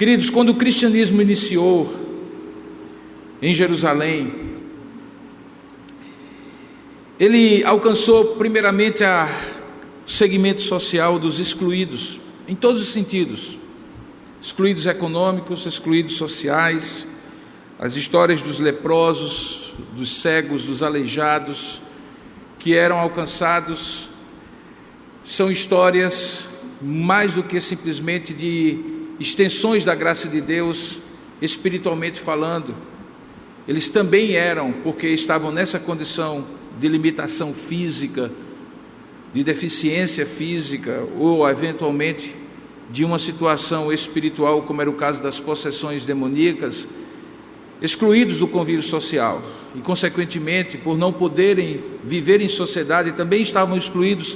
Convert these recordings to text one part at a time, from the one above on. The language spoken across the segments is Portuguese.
Queridos, quando o cristianismo iniciou em Jerusalém, ele alcançou primeiramente o segmento social dos excluídos, em todos os sentidos, excluídos econômicos, excluídos sociais. As histórias dos leprosos, dos cegos, dos aleijados, que eram alcançados, são histórias mais do que simplesmente de extensões da graça de Deus, espiritualmente falando. Eles também eram, porque estavam nessa condição de limitação física, de deficiência física, ou eventualmente de uma situação espiritual, como era o caso das possessões demoníacas, excluídos do convívio social e, consequentemente, por não poderem viver em sociedade, também estavam excluídos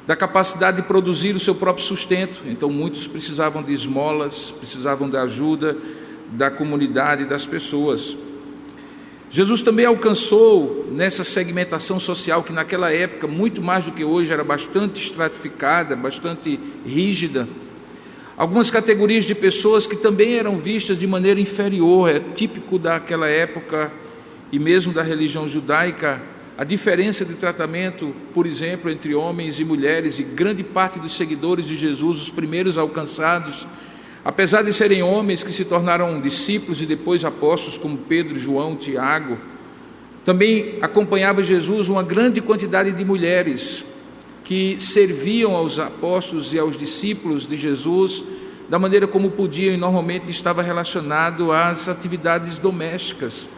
da capacidade de produzir o seu próprio sustento. Então muitos precisavam de esmolas, precisavam da ajuda da comunidade, das pessoas. Jesus também alcançou nessa segmentação social que naquela época, muito mais do que hoje, era bastante estratificada, bastante rígida, algumas categorias de pessoas que também eram vistas de maneira inferior. É típico daquela época e mesmo da religião judaica a diferença de tratamento, por exemplo, entre homens e mulheres, e grande parte dos seguidores de Jesus, os primeiros alcançados, apesar de serem homens que se tornaram discípulos e depois apóstolos, como Pedro, João, Tiago, também acompanhava Jesus uma grande quantidade de mulheres que serviam aos apóstolos e aos discípulos de Jesus da maneira como podiam, e normalmente estava relacionado às atividades domésticas.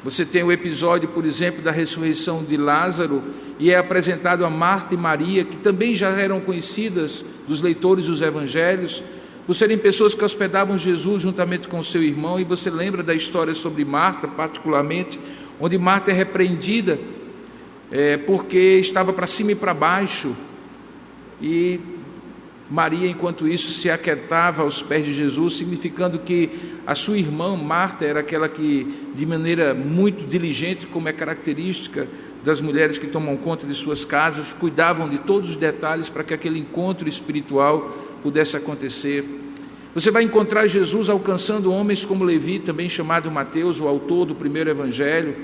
Você tem o episódio, por exemplo, da ressurreição de Lázaro, e é apresentado a Marta e Maria, que também já eram conhecidas dos leitores dos evangelhos, por serem pessoas que hospedavam Jesus juntamente com seu irmão. E você lembra da história sobre Marta, particularmente, onde Marta é repreendida porque estava para cima e para baixo, e Maria, enquanto isso, se aquietava aos pés de Jesus, significando que a sua irmã Marta era aquela que, de maneira muito diligente, como é característica das mulheres que tomam conta de suas casas, cuidavam de todos os detalhes para que aquele encontro espiritual pudesse acontecer. Você vai encontrar Jesus alcançando homens como Levi, também chamado Mateus, o autor do primeiro evangelho,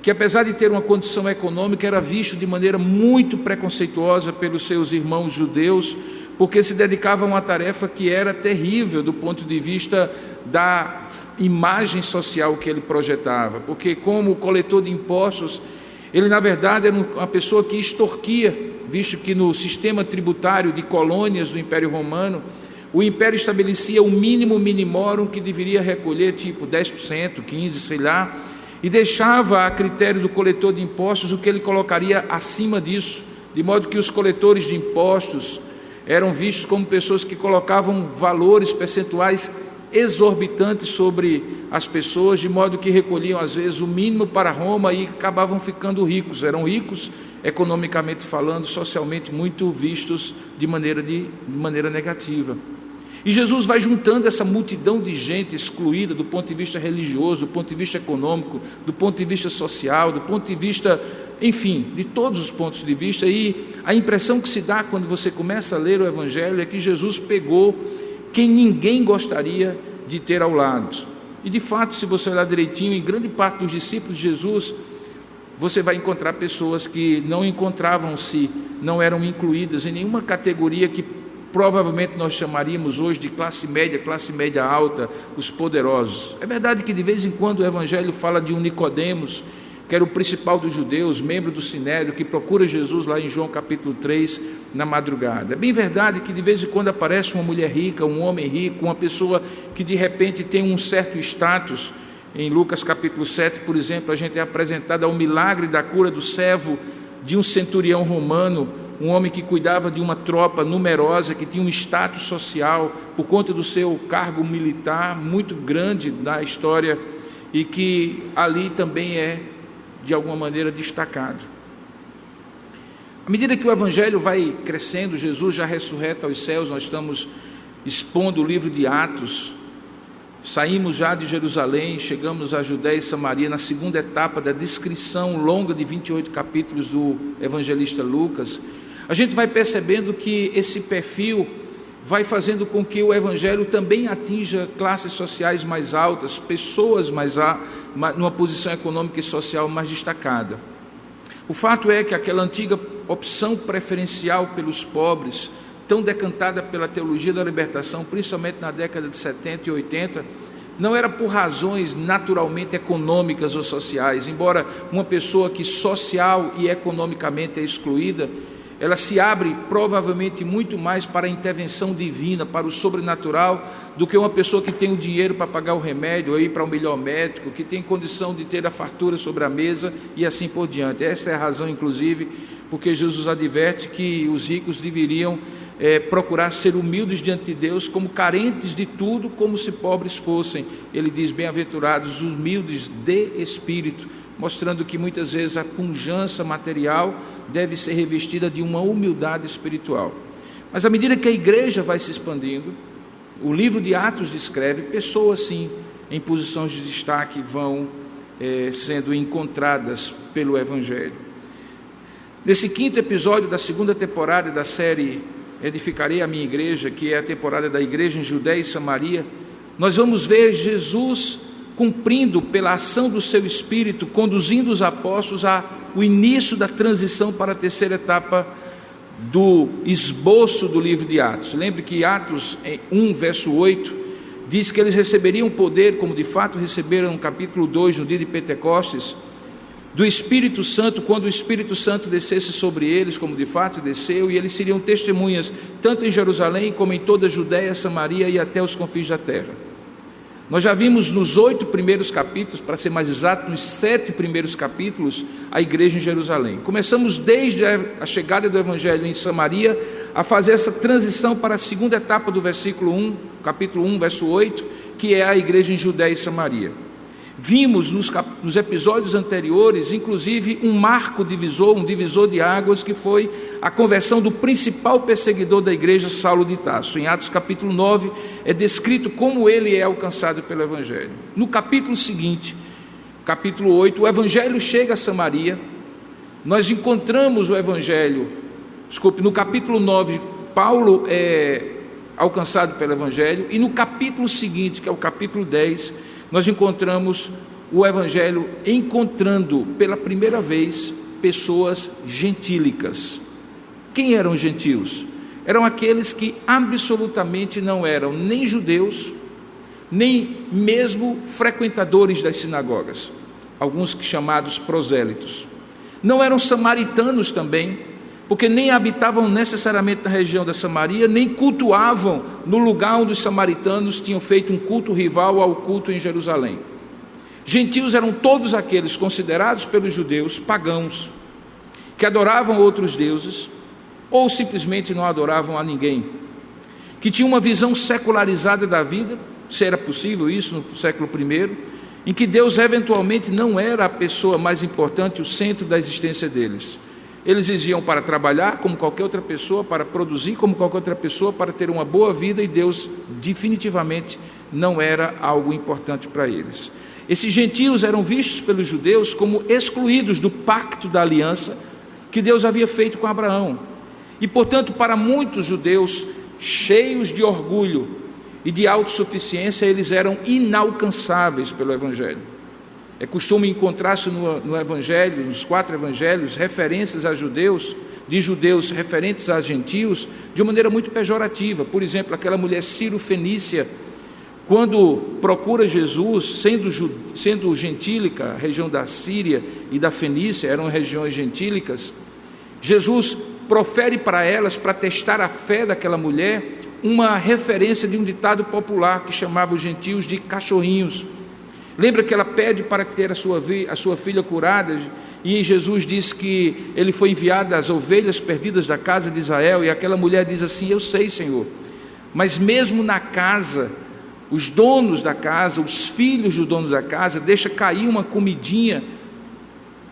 que apesar de ter uma condição econômica, era visto de maneira muito preconceituosa pelos seus irmãos judeus, porque se dedicava a uma tarefa que era terrível do ponto de vista da imagem social que ele projetava, porque como coletor de impostos, ele na verdade era uma pessoa que extorquia, visto que no sistema tributário de colônias do Império Romano, o Império estabelecia o mínimo minimorum que deveria recolher, tipo 10%, 15%, sei lá, e deixava a critério do coletor de impostos o que ele colocaria acima disso, de modo que os coletores de impostos eram vistos como pessoas que colocavam valores percentuais exorbitantes sobre as pessoas, de modo que recolhiam às vezes o mínimo para Roma e acabavam ficando ricos. Eram ricos economicamente falando, socialmente muito vistos de maneira negativa. E Jesus vai juntando essa multidão de gente excluída do ponto de vista religioso, do ponto de vista econômico, do ponto de vista social, do ponto de vista, enfim, de todos os pontos de vista. E a impressão que se dá quando você começa a ler o Evangelho é que Jesus pegou quem ninguém gostaria de ter ao lado. E de fato, se você olhar direitinho, em grande parte dos discípulos de Jesus, você vai encontrar pessoas que não encontravam-se, não eram incluídas em nenhuma categoria que provavelmente nós chamaríamos hoje de classe média alta, os poderosos. É verdade que de vez em quando o Evangelho fala de um Nicodemos, que era o principal dos judeus, membro do Sinédrio, que procura Jesus lá em João capítulo 3, na madrugada. É bem verdade que de vez em quando aparece uma mulher rica, um homem rico, uma pessoa que de repente tem um certo status. Em Lucas capítulo 7, por exemplo, a gente é apresentado ao milagre da cura do servo de um centurião romano, um homem que cuidava de uma tropa numerosa, que tinha um status social por conta do seu cargo militar muito grande na história, e que ali também é de alguma maneira destacado. À medida que o Evangelho vai crescendo, Jesus já ressurreto aos céus, nós estamos expondo o livro de Atos, saímos já de Jerusalém, chegamos a Judéia e Samaria, na segunda etapa da descrição longa de 28 capítulos do evangelista Lucas. A gente vai percebendo que esse perfil vai fazendo com que o Evangelho também atinja classes sociais mais altas, pessoas numa posição econômica e social mais destacada. O fato é que aquela antiga opção preferencial pelos pobres, tão decantada pela teologia da libertação, principalmente na década de 70 e 80, não era por razões naturalmente econômicas ou sociais. Embora uma pessoa que social e economicamente é excluída, ela se abre provavelmente muito mais para a intervenção divina, para o sobrenatural, do que uma pessoa que tem o dinheiro para pagar o remédio, ou ir para o melhor médico, que tem condição de ter a fartura sobre a mesa e assim por diante. Essa é a razão, inclusive, porque Jesus adverte que os ricos deveriam procurar ser humildes diante de Deus, como carentes de tudo, como se pobres fossem. Ele diz: bem-aventurados os humildes de espírito, mostrando que muitas vezes a pujança material deve ser revestida de uma humildade espiritual. Mas à medida que a igreja vai se expandindo, o livro de Atos descreve pessoas sim, em posições de destaque, vão sendo encontradas pelo Evangelho. Nesse 5º episódio da 2ª temporada da série Edificarei a Minha Igreja, que é a temporada da igreja em Judéia e Samaria, nós vamos ver Jesus cumprindo pela ação do seu Espírito, conduzindo os apóstolos ao início da transição para a 3ª etapa do esboço do livro de Atos. Lembre que Atos 1, verso 8, diz que eles receberiam poder, como de fato receberam no capítulo 2, no dia de Pentecostes, do Espírito Santo, quando o Espírito Santo descesse sobre eles, como de fato desceu, e eles seriam testemunhas, tanto em Jerusalém, como em toda a Judéia, Samaria e até os confins da terra. Nós já vimos nos 8 primeiros capítulos, para ser mais exato, nos 7 primeiros capítulos, a igreja em Jerusalém. Começamos desde a chegada do Evangelho em Samaria, a fazer essa transição para a 2ª etapa do versículo 1, capítulo 1, verso 8, que é a igreja em Judéia e Samaria. Vimos nos episódios anteriores, inclusive, um marco divisor, um divisor de águas, que foi a conversão do principal perseguidor da igreja, Saulo de Tarso. Em Atos capítulo 9, é descrito como ele é alcançado pelo Evangelho. No capítulo seguinte, capítulo 8, o Evangelho chega a Samaria. Nós encontramos o Evangelho, no capítulo 9, Paulo é alcançado pelo Evangelho, e no capítulo seguinte, que é o capítulo 10, nós encontramos o Evangelho encontrando pela primeira vez pessoas gentílicas. Quem eram os gentios? Eram aqueles que absolutamente não eram nem judeus, nem mesmo frequentadores das sinagogas, alguns chamados prosélitos. Não eram samaritanos também, porque nem habitavam necessariamente na região da Samaria, nem cultuavam no lugar onde os samaritanos tinham feito um culto rival ao culto em Jerusalém. Gentios eram todos aqueles considerados pelos judeus pagãos, que adoravam outros deuses, ou simplesmente não adoravam a ninguém, que tinham uma visão secularizada da vida, se era possível isso no século I, em que Deus eventualmente não era a pessoa mais importante, o centro da existência deles. Eles iam para trabalhar como qualquer outra pessoa, para produzir como qualquer outra pessoa, para ter uma boa vida, e Deus definitivamente não era algo importante para eles. Esses gentios eram vistos pelos judeus como excluídos do pacto da aliança que Deus havia feito com Abraão. E, portanto, para muitos judeus cheios de orgulho e de autossuficiência, eles eram inalcançáveis pelo Evangelho. É costume encontrar-se no Evangelho, nos 4 Evangelhos, referências a judeus, de judeus referentes a gentios, de uma maneira muito pejorativa. Por exemplo, aquela mulher Ciro-fenícia, quando procura Jesus, sendo gentílica, a região da Síria e da Fenícia eram regiões gentílicas, Jesus profere para elas, para testar a fé daquela mulher, uma referência de um ditado popular que chamava os gentios de cachorrinhos. Lembra que ela pede para ter a sua filha curada, e Jesus diz que ele foi enviado às ovelhas perdidas da casa de Israel, e aquela mulher diz assim: eu sei, Senhor, mas mesmo na casa, os donos da casa, os filhos dos donos da casa, deixa cair uma comidinha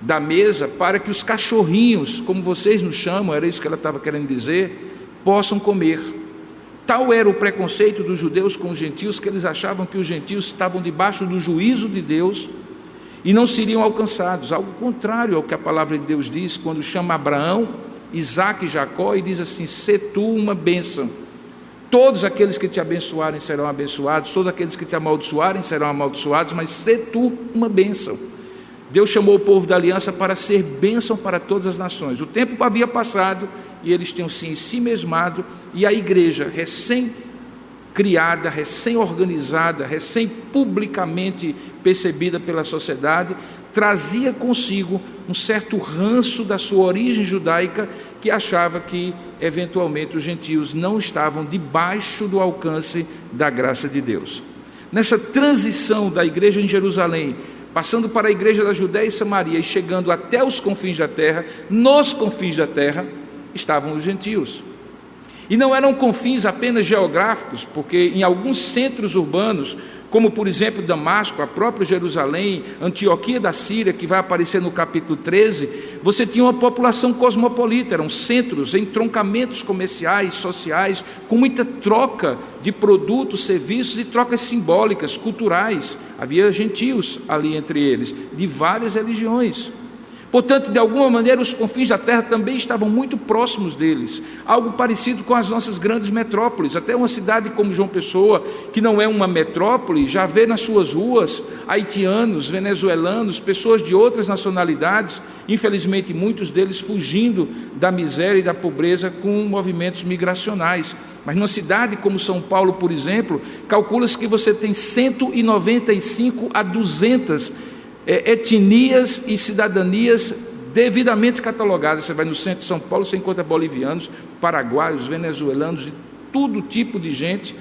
da mesa para que os cachorrinhos, como vocês nos chamam, era isso que ela estava querendo dizer, possam comer. Tal era o preconceito dos judeus com os gentios, que eles achavam que os gentios estavam debaixo do juízo de Deus e não seriam alcançados. Algo contrário ao que a palavra de Deus diz quando chama Abraão, Isaque e Jacó e diz assim: sê tu uma bênção. Todos aqueles que te abençoarem serão abençoados, todos aqueles que te amaldiçoarem serão amaldiçoados, mas sê tu uma bênção. Deus chamou o povo da aliança para ser bênção para todas as nações. O tempo havia passado e eles tinham se em si mesmado, e a igreja recém-criada, recém-organizada, recém-publicamente percebida pela sociedade, trazia consigo um certo ranço da sua origem judaica, que achava que, eventualmente, os gentios não estavam debaixo do alcance da graça de Deus. Nessa transição da igreja em Jerusalém, passando para a igreja da Judéia e Samaria e chegando até os confins da terra, nos confins da terra estavam os gentios. E não eram confins apenas geográficos, porque em alguns centros urbanos, como por exemplo Damasco, a própria Jerusalém, Antioquia da Síria, que vai aparecer no capítulo 13, você tinha uma população cosmopolita, eram centros, entroncamentos comerciais, sociais, com muita troca de produtos, serviços e trocas simbólicas, culturais. Havia gentios ali entre eles, de várias religiões. Portanto, de alguma maneira, os confins da terra também estavam muito próximos deles, algo parecido com as nossas grandes metrópoles. Até uma cidade como João Pessoa, que não é uma metrópole, já vê nas suas ruas haitianos, venezuelanos, pessoas de outras nacionalidades, infelizmente muitos deles fugindo da miséria e da pobreza com movimentos migracionais. Mas numa cidade como São Paulo, por exemplo, calcula-se que você tem 195 a 200 etnias e cidadanias devidamente catalogadas. Você vai no centro de São Paulo, você encontra bolivianos, paraguaios, venezuelanos, de todo tipo de gente.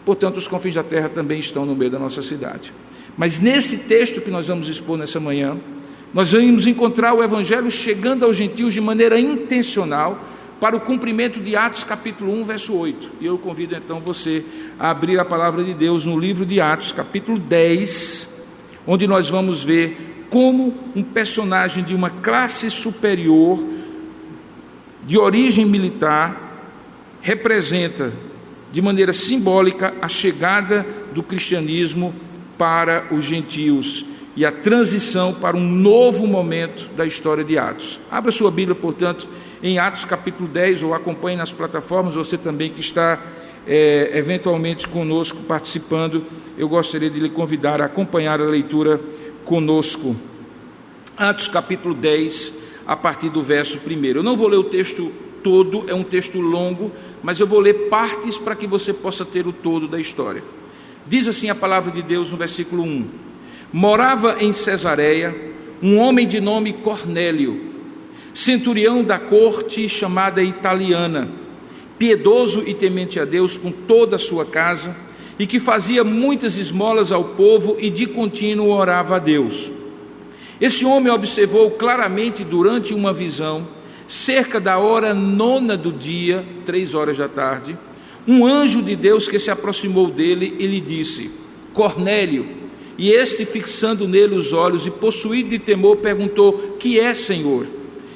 Portanto, os confins da terra também estão no meio da nossa cidade. Mas nesse texto que nós vamos expor nessa manhã, nós vamos encontrar o Evangelho chegando aos gentios de maneira intencional para o cumprimento de Atos capítulo 1, verso 8. E eu convido então você a abrir a palavra de Deus no livro de Atos, capítulo 10, onde nós vamos ver como um personagem de uma classe superior, de origem militar, representa de maneira simbólica a chegada do cristianismo para os gentios e a transição para um novo momento da história de Atos. Abra sua Bíblia, portanto, em Atos capítulo 10, ou acompanhe nas plataformas, você também que está eventualmente conosco participando, eu gostaria de lhe convidar a acompanhar a leitura conosco. Atos capítulo 10, a partir do verso 1. Eu não vou ler o texto todo, é um texto longo, mas eu vou ler partes para que você possa ter o todo da história. Diz assim a palavra de Deus no versículo 1: Morava em Cesareia um homem de nome Cornélio, centurião da corte chamada italiana, piedoso e temente a Deus com toda a sua casa, e que fazia muitas esmolas ao povo e de contínuo orava a Deus. Esse homem observou claramente durante uma visão, cerca da hora 9 do dia, 3 horas da tarde, um anjo de Deus que se aproximou dele e lhe disse: Cornélio. E este, fixando nele os olhos e possuído de temor, perguntou: Que é, Senhor?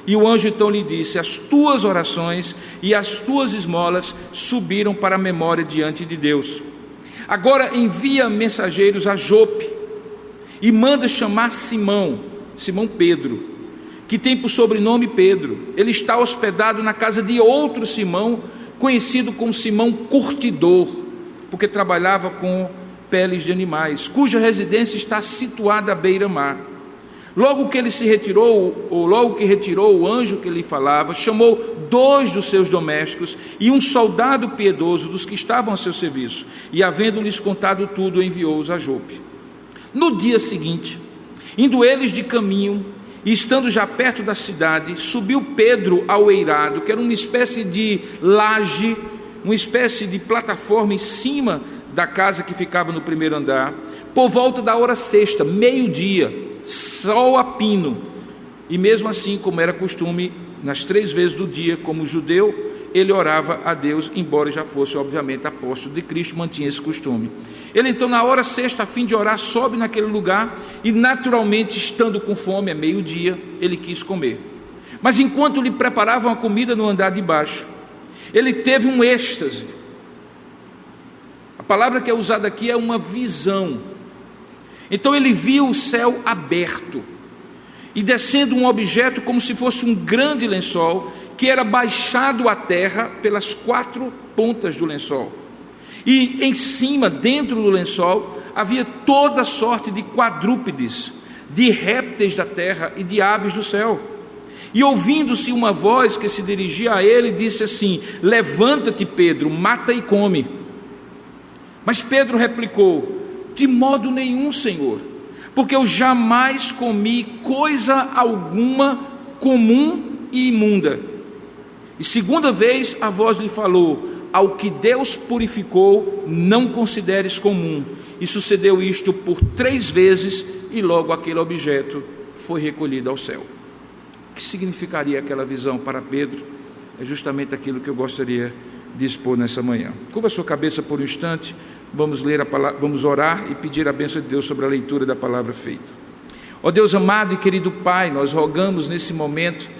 E o anjo então lhe disse: As tuas orações e as tuas esmolas subiram para a memória diante de Deus. Agora envia mensageiros a Jope e manda chamar Simão Pedro, que tem por sobrenome Pedro. Ele está hospedado na casa de outro Simão, conhecido como Simão Curtidor, porque trabalhava com peles de animais, cuja residência está situada à beira-mar. Logo que ele se retirou, ou logo que retirou o anjo que lhe falava, chamou 2 dos seus domésticos e um soldado piedoso dos que estavam a seu serviço, e havendo-lhes contado tudo, enviou-os a Jope. No dia seguinte, indo eles de caminho, e estando já perto da cidade, subiu Pedro ao eirado, que era uma espécie de laje, uma espécie de plataforma em cima da casa que ficava no primeiro andar, por volta da hora 6, meio-dia, sol a pino. E mesmo assim, como era costume, nas 3 vezes do dia, como judeu, ele orava a Deus, embora já fosse, obviamente, apóstolo de Cristo, mantinha esse costume. Ele então, na hora 6, a fim de orar, sobe naquele lugar e, naturalmente, estando com fome, é meio-dia, ele quis comer. Mas enquanto lhe preparavam a comida no andar de baixo, ele teve um êxtase. A palavra que é usada aqui é uma visão. Então ele viu o céu aberto e descendo um objeto como se fosse um grande lençol, que era baixado à terra pelas 4 pontas do lençol. E em cima, dentro do lençol, havia toda sorte de quadrúpedes, de répteis da terra e de aves do céu. E ouvindo-se uma voz que se dirigia a ele, disse assim: levanta-te, Pedro, mata e come. Mas Pedro replicou: de modo nenhum, Senhor, porque eu jamais comi coisa alguma comum e imunda. E segunda vez a voz lhe falou: ao que Deus purificou, não consideres comum. E sucedeu isto por 3 vezes, e logo aquele objeto foi recolhido ao céu. O que significaria aquela visão para Pedro? É justamente aquilo que eu gostaria de expor nessa manhã. Curva a sua cabeça por um instante, vamos ler a palavra, vamos orar e pedir a bênção de Deus sobre a leitura da palavra feita. Ó Deus amado e querido Pai, nós rogamos nesse momento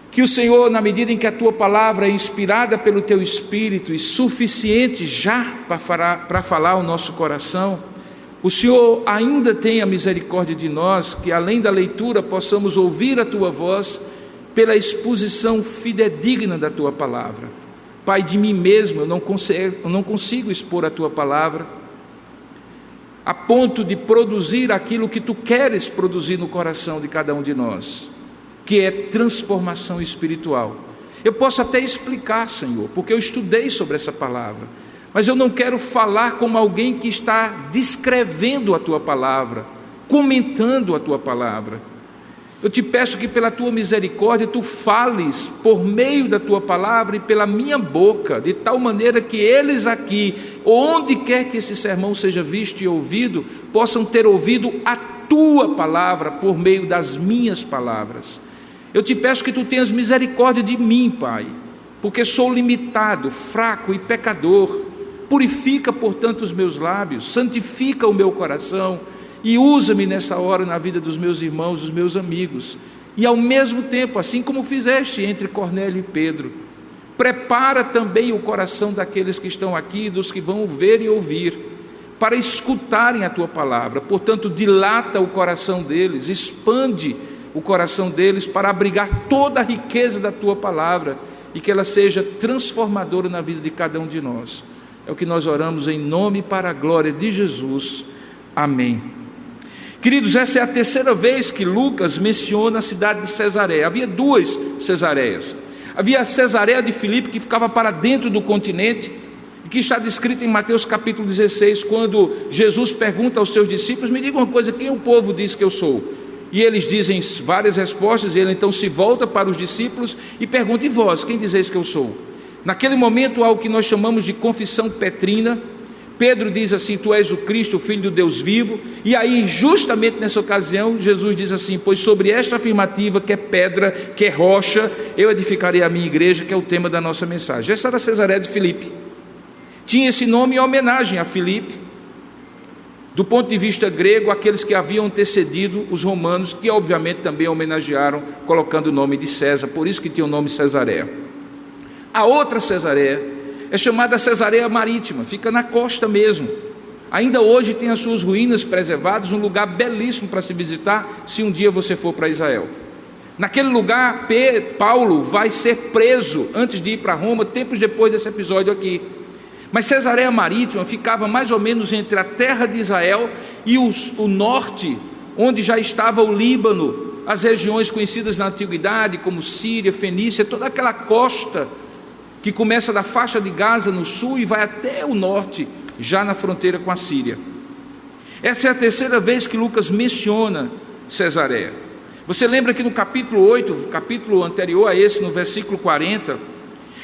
que o Senhor, na medida em que a Tua palavra é inspirada pelo Teu Espírito e suficiente já para falar ao nosso coração, o Senhor ainda tenha misericórdia de nós, que além da leitura possamos ouvir a Tua voz pela exposição fidedigna da Tua palavra. Pai, de mim mesmo eu não consigo expor a Tua palavra a ponto de produzir aquilo que Tu queres produzir no coração de cada um de nós, que é transformação espiritual. Eu posso até explicar, Senhor, porque eu estudei sobre essa palavra, mas eu não quero falar como alguém que está descrevendo a Tua palavra, comentando a Tua palavra. Eu te peço que pela Tua misericórdia Tu fales por meio da Tua palavra e pela minha boca, de tal maneira que eles aqui, onde quer que esse sermão seja visto e ouvido, possam ter ouvido a Tua palavra por meio das minhas palavras. Eu te peço que Tu tenhas misericórdia de mim, Pai, porque sou limitado, fraco e pecador. Purifica, portanto, os meus lábios, santifica o meu coração e usa-me nessa hora na vida dos meus irmãos, dos meus amigos. E ao mesmo tempo, assim como fizeste entre Cornélio e Pedro, prepara também o coração daqueles que estão aqui, dos que vão ver e ouvir, para escutarem a Tua palavra. Portanto, dilata o coração deles, expande o coração deles para abrigar toda a riqueza da Tua palavra e que ela seja transformadora na vida de cada um de nós. É o que nós oramos em nome e para a glória de Jesus. Amém. Queridos, essa é a 3ª vez que Lucas menciona a cidade de Cesareia. Havia 2 Cesareias. Havia a Cesareia de Filipe, que ficava para dentro do continente, e que está descrita em Mateus capítulo 16, quando Jesus pergunta aos seus discípulos: me diga uma coisa, quem o povo diz que eu sou? E eles dizem várias respostas, e ele então se volta para os discípulos e pergunta: e vós, quem dizeis que eu sou? Naquele momento há o que nós chamamos de confissão petrina. Pedro diz assim: tu és o Cristo, o Filho do Deus vivo. E aí, justamente nessa ocasião, Jesus diz assim: pois sobre esta afirmativa, que é pedra, que é rocha, eu edificarei a minha igreja, que é o tema da nossa mensagem. Essa era Cesareia de Filipe. Tinha esse nome em homenagem a Filipe, do ponto de vista grego, aqueles que haviam antecedido os romanos, que obviamente também homenagearam, colocando o nome de César, por isso que tinha o nome Cesareia. A outra Cesareia é chamada Cesareia Marítima, fica na costa mesmo. Ainda hoje tem as suas ruínas preservadas, um lugar belíssimo para se visitar, se um dia você for para Israel. Naquele lugar, Paulo vai ser preso antes de ir para Roma, tempos depois desse episódio aqui. Mas Cesareia Marítima ficava mais ou menos entre a terra de Israel e o norte, onde já estava o Líbano, as regiões conhecidas na antiguidade como Síria, Fenícia, toda aquela costa que começa da faixa de Gaza no sul e vai até o norte, já na fronteira com a Síria. Essa é a 3ª vez que Lucas menciona Cesareia. Você lembra que no capítulo 8, capítulo anterior a esse, no versículo 40,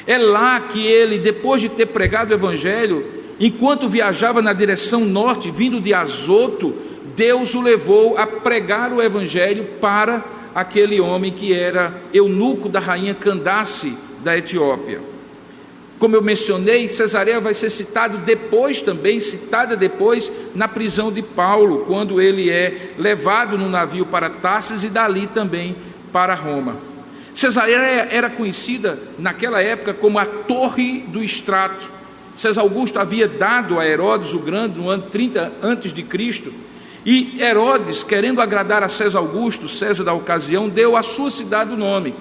é lá que ele, depois de ter pregado o evangelho, enquanto viajava na direção norte, vindo de Azoto, Deus o levou a pregar o evangelho para aquele homem que era eunuco da rainha Candace da Etiópia. Como eu mencionei, Cesareia vai ser citada depois na prisão de Paulo, quando ele é levado no navio para Tarsis e dali também para Roma. Cesareia era conhecida naquela época como a Torre do Estrato. César Augusto havia dado a Herodes o Grande no ano 30 a.C., e Herodes, querendo agradar a César Augusto, César da ocasião, deu à sua cidade o nome.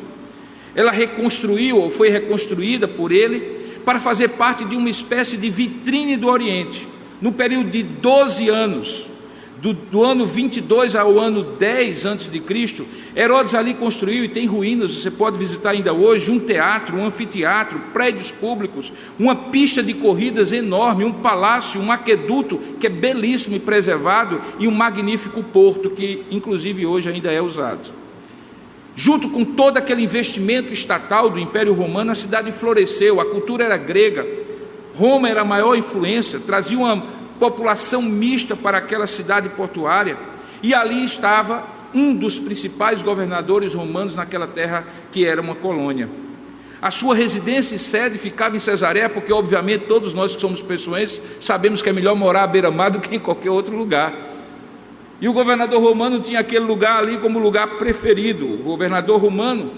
Ela reconstruiu, ou foi reconstruída por ele, para fazer parte de uma espécie de vitrine do Oriente. No período de 12 anos, do ano 22 ao ano 10 a.C., Herodes ali construiu, e tem ruínas, você pode visitar ainda hoje, um teatro, um anfiteatro, prédios públicos, uma pista de corridas enorme, um palácio, um aqueduto que é belíssimo e preservado, e um magnífico porto que inclusive hoje ainda é usado. Junto com todo aquele investimento estatal do Império Romano, a cidade floresceu, a cultura era grega, Roma era a maior influência, trazia uma população mista para aquela cidade portuária, e ali estava um dos principais governadores romanos naquela terra que era uma colônia. A sua residência e sede ficava em Cesareia, porque obviamente todos nós que somos pessoenses sabemos que é melhor morar à beira-mar do que em qualquer outro lugar. E o governador romano tinha aquele lugar ali como lugar preferido. O governador romano,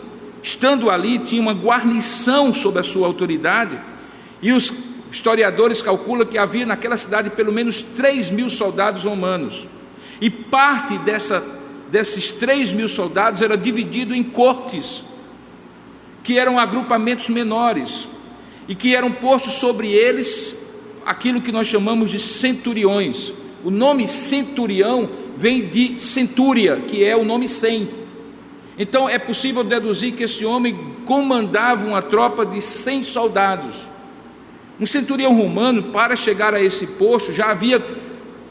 estando ali, tinha uma guarnição sob a sua autoridade, e os historiadores calculam que havia naquela cidade pelo menos 3.000 soldados romanos, e parte desses 3.000 soldados era dividido em cortes, que eram agrupamentos menores, e que eram postos sobre eles aquilo que nós chamamos de centuriões. O nome centurião vem de centúria, que é o nome 100. Então é possível deduzir que esse homem comandava uma tropa de 100 soldados. Um centurião romano, para chegar a esse posto, já havia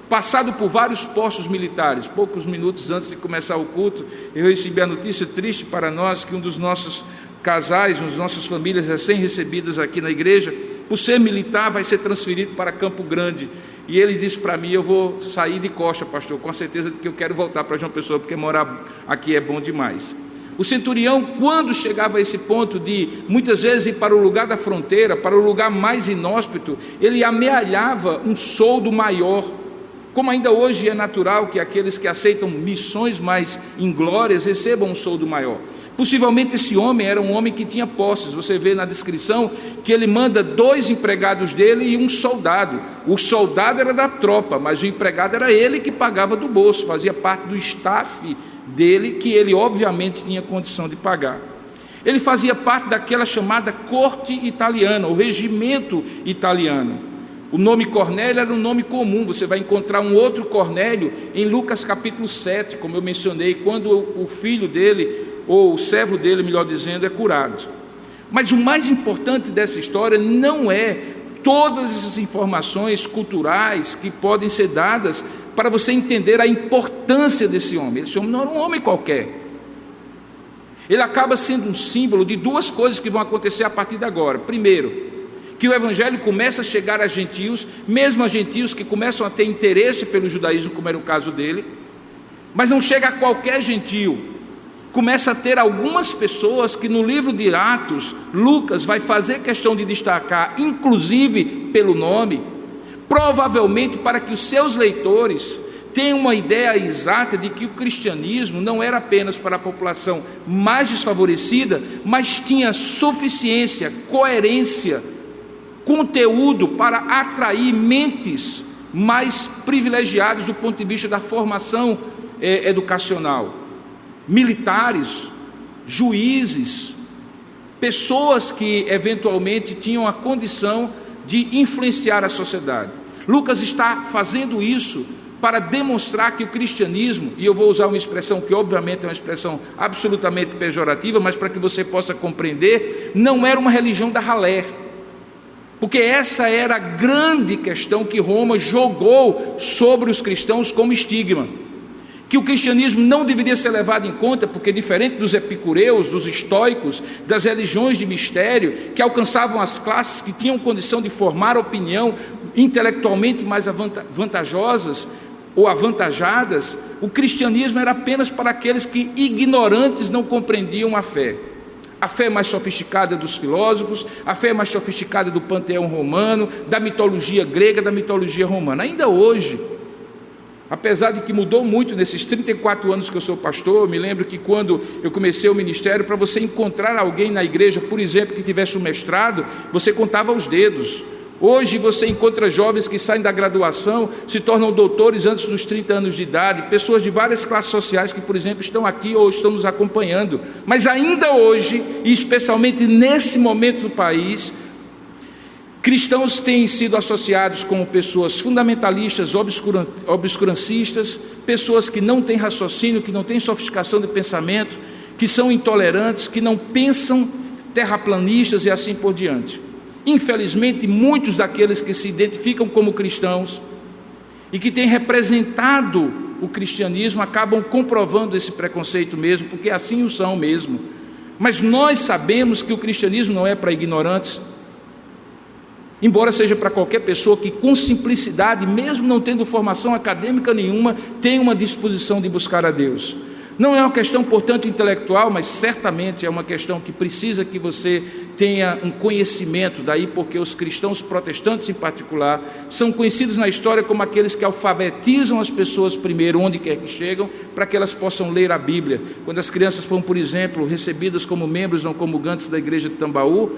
passado por vários postos militares. Poucos minutos antes de começar o culto, eu recebi a notícia triste para nós que um dos nossos casais, uma das nossas famílias recém-recebidas aqui na igreja, por ser militar, vai ser transferido para Campo Grande. E ele disse para mim: eu vou sair de costa, pastor, com a certeza de que eu quero voltar para João Pessoa, porque morar aqui é bom demais. O centurião, quando chegava a esse ponto de, muitas vezes, ir para o lugar da fronteira, para o lugar mais inóspito, ele amealhava um soldo maior, como ainda hoje é natural que aqueles que aceitam missões mais inglórias recebam um soldo maior. Possivelmente esse homem era um homem que tinha posses. Você vê na descrição que ele manda 2 empregados dele e um soldado. O soldado era da tropa, mas o empregado era ele que pagava do bolso, fazia parte do staff dele, que ele obviamente tinha condição de pagar. Ele fazia parte daquela chamada corte italiana, o regimento italiano. O nome Cornélio era um nome comum. Você vai encontrar um outro Cornélio em Lucas capítulo 7, como eu mencionei, quando o filho dele, ou o servo dele, melhor dizendo, é curado. Mas o mais importante dessa história não é todas essas informações culturais que podem ser dadas para você entender a importância desse homem. Esse homem não era um homem qualquer. Ele acaba sendo um símbolo de 2 coisas que vão acontecer a partir de agora. Primeiro, que o evangelho começa a chegar a gentios, mesmo a gentios que começam a ter interesse pelo judaísmo, como era o caso dele, mas não chega a qualquer gentio. Começa a ter algumas pessoas que no livro de Atos, Lucas vai fazer questão de destacar, inclusive pelo nome, provavelmente para que os seus leitores tenham uma ideia exata de que o cristianismo não era apenas para a população mais desfavorecida, mas tinha suficiência, coerência, conteúdo para atrair mentes mais privilegiadas do ponto de vista da formação educacional. Militares, juízes, pessoas que eventualmente tinham a condição de influenciar a sociedade. Lucas está fazendo isso para demonstrar que o cristianismo, e eu vou usar uma expressão que obviamente é uma expressão absolutamente pejorativa, mas para que você possa compreender, não era uma religião da ralé, porque essa era a grande questão que Roma jogou sobre os cristãos como estigma, que o cristianismo não deveria ser levado em conta, porque diferente dos epicureus, dos estoicos, das religiões de mistério, que alcançavam as classes que tinham condição de formar opinião intelectualmente mais vantajosas ou avantajadas, o cristianismo era apenas para aqueles que, ignorantes, não compreendiam a fé. A fé mais sofisticada dos filósofos, a fé mais sofisticada do panteão romano, da mitologia grega, da mitologia romana. Ainda hoje, apesar de que mudou muito nesses 34 anos que eu sou pastor, eu me lembro que quando eu comecei o ministério, para você encontrar alguém na igreja, por exemplo, que tivesse um mestrado, você contava os dedos. Hoje você encontra jovens que saem da graduação, se tornam doutores antes dos 30 anos de idade, pessoas de várias classes sociais que, por exemplo, estão aqui ou estão nos acompanhando. Mas ainda hoje, e especialmente nesse momento do país, Cristãos têm sido associados com pessoas fundamentalistas, obscurancistas, pessoas que não têm raciocínio, que não têm sofisticação de pensamento, que são intolerantes, que não pensam, terraplanistas e assim por diante. Infelizmente, muitos daqueles que se identificam como cristãos e que têm representado o cristianismo acabam comprovando esse preconceito mesmo, porque assim o são mesmo. Mas nós sabemos que o cristianismo não é para ignorantes, embora seja para qualquer pessoa que com simplicidade, mesmo não tendo formação acadêmica nenhuma, tenha uma disposição de buscar a Deus. Não é uma questão, portanto, intelectual, mas certamente é uma questão que precisa que você tenha um conhecimento, daí porque os cristãos protestantes em particular são conhecidos na história como aqueles que alfabetizam as pessoas primeiro, onde quer que chegam, para que elas possam ler a Bíblia. Quando as crianças foram, por exemplo, recebidas como membros não comungantes da igreja de Tambaú,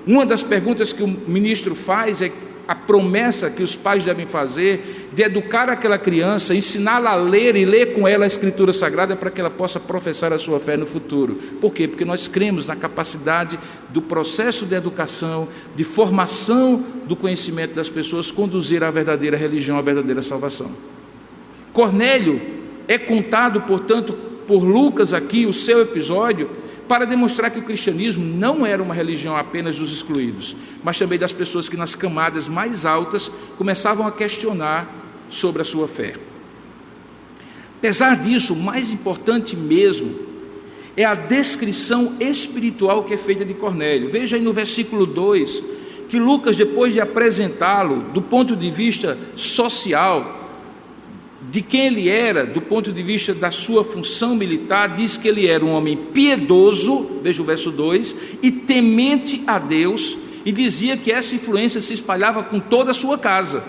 uma das perguntas que o ministro faz é a promessa que os pais devem fazer de educar aquela criança, ensiná-la a ler e ler com ela a Escritura Sagrada para que ela possa professar a sua fé no futuro. Por quê? Porque nós cremos na capacidade do processo de educação, de formação do conhecimento das pessoas, conduzir à verdadeira religião, à verdadeira salvação. Cornélio é contado, portanto, por Lucas aqui, o seu episódio, para demonstrar que o cristianismo não era uma religião apenas dos excluídos, mas também das pessoas que nas camadas mais altas começavam a questionar sobre a sua fé. Apesar disso, o mais importante mesmo é a descrição espiritual que é feita de Cornélio. Veja aí no versículo 2, que Lucas, depois de apresentá-lo do ponto de vista social, de quem ele era, do ponto de vista da sua função militar, diz que ele era um homem piedoso, veja o verso 2, e temente a Deus, e dizia que essa influência se espalhava com toda a sua casa.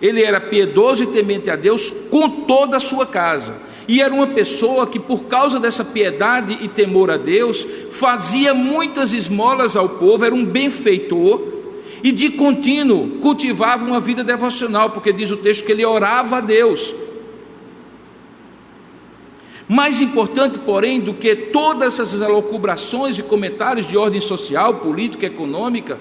Ele era piedoso e temente a Deus com toda a sua casa, e era uma pessoa que, por causa dessa piedade e temor a Deus, fazia muitas esmolas ao povo, era um benfeitor, e de contínuo cultivava uma vida devocional, porque diz o texto que ele orava a Deus. Mais importante, porém, do que todas essas elucubrações e comentários de ordem social, política, econômica,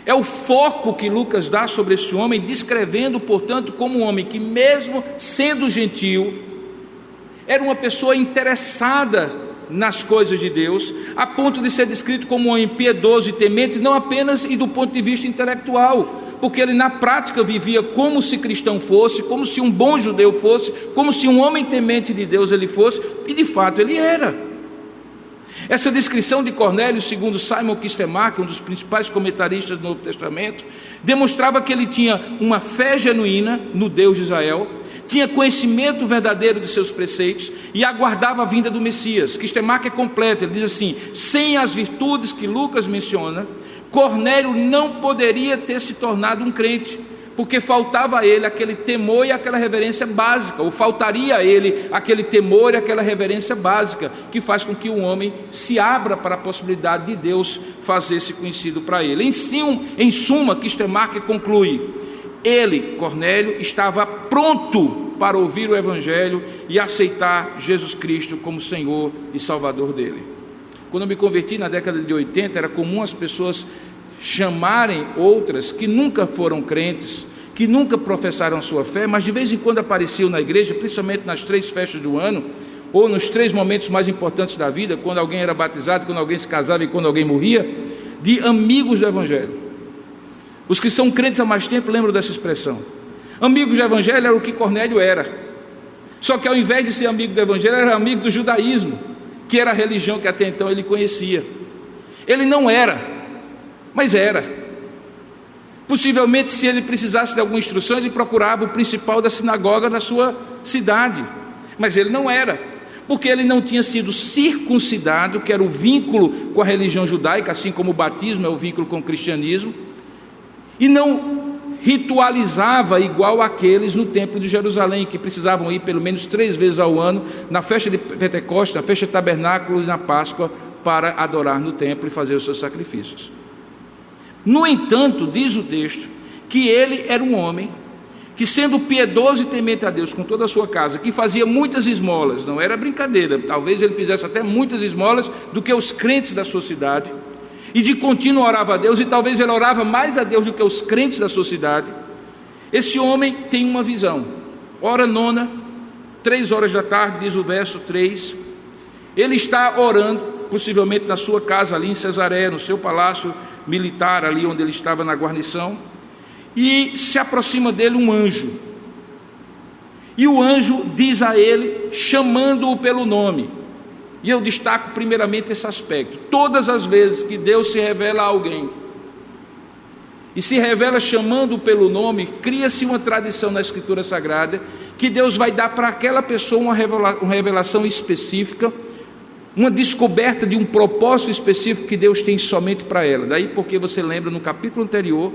é o foco que Lucas dá sobre esse homem, descrevendo, portanto, como um homem que, mesmo sendo gentil, era uma pessoa interessada nas coisas de Deus, a ponto de ser descrito como um homem piedoso e temente, não apenas e do ponto de vista intelectual, porque ele na prática vivia como se cristão fosse, como se um bom judeu fosse, como se um homem temente de Deus ele fosse, e de fato ele era. Essa descrição de Cornélio, segundo Simon Kistemaker, um dos principais comentaristas do Novo Testamento, demonstrava que ele tinha uma fé genuína no Deus de Israel, tinha conhecimento verdadeiro de seus preceitos e aguardava a vinda do Messias. Kistemaker completa, ele diz assim: sem as virtudes que Lucas menciona, Cornélio não poderia ter se tornado um crente, porque faltava a ele aquele temor e aquela reverência básica, ou faltaria a ele aquele temor e aquela reverência básica, que faz com que o homem se abra para a possibilidade de Deus fazer-se conhecido para ele. Em suma, Kistemaker conclui: ele, Cornélio, estava pronto para ouvir o Evangelho e aceitar Jesus Cristo como Senhor e Salvador dele. Quando eu me converti na década de 80, era comum as pessoas chamarem outras que nunca foram crentes, que nunca professaram a sua fé, mas de vez em quando apareciam na igreja, principalmente nas 3 festas do ano, ou nos 3 momentos mais importantes da vida, quando alguém era batizado, quando alguém se casava e quando alguém morria, de amigos do Evangelho. Os que são crentes há mais tempo lembram dessa expressão. Amigos do Evangelho era o que Cornélio era, só que ao invés de ser amigo do Evangelho, era amigo do judaísmo, que era a religião que até então ele conhecia. Ele não era, mas era. Possivelmente, se ele precisasse de alguma instrução, ele procurava o principal da sinagoga da sua cidade, mas ele não era, porque ele não tinha sido circuncidado, que era o vínculo com a religião judaica, assim como o batismo é o vínculo com o cristianismo, e não ritualizava igual aqueles no templo de Jerusalém, que precisavam ir pelo menos 3 vezes ao ano, na festa de Pentecostes, na festa de tabernáculo e na Páscoa, para adorar no templo e fazer os seus sacrifícios. No entanto, diz o texto, que ele era um homem que, sendo piedoso e temente a Deus com toda a sua casa, que fazia muitas esmolas, não era brincadeira, talvez ele fizesse até muitas esmolas do que os crentes da sua cidade, e de contínuo orava a Deus, e talvez ele orava mais a Deus do que os crentes da sua cidade, esse homem tem uma visão. Hora nona, 3 horas da tarde, diz o verso 3, ele está orando, possivelmente na sua casa ali em Cesareia, no seu palácio militar, ali onde ele estava na guarnição, e se aproxima dele um anjo, e o anjo diz a ele, chamando-o pelo nome. E eu destaco primeiramente esse aspecto: todas as vezes que Deus se revela a alguém, e se revela chamando-o pelo nome, cria-se uma tradição na Escritura Sagrada, que Deus vai dar para aquela pessoa uma revelação específica, uma descoberta de um propósito específico que Deus tem somente para ela. Daí porque você lembra no capítulo anterior,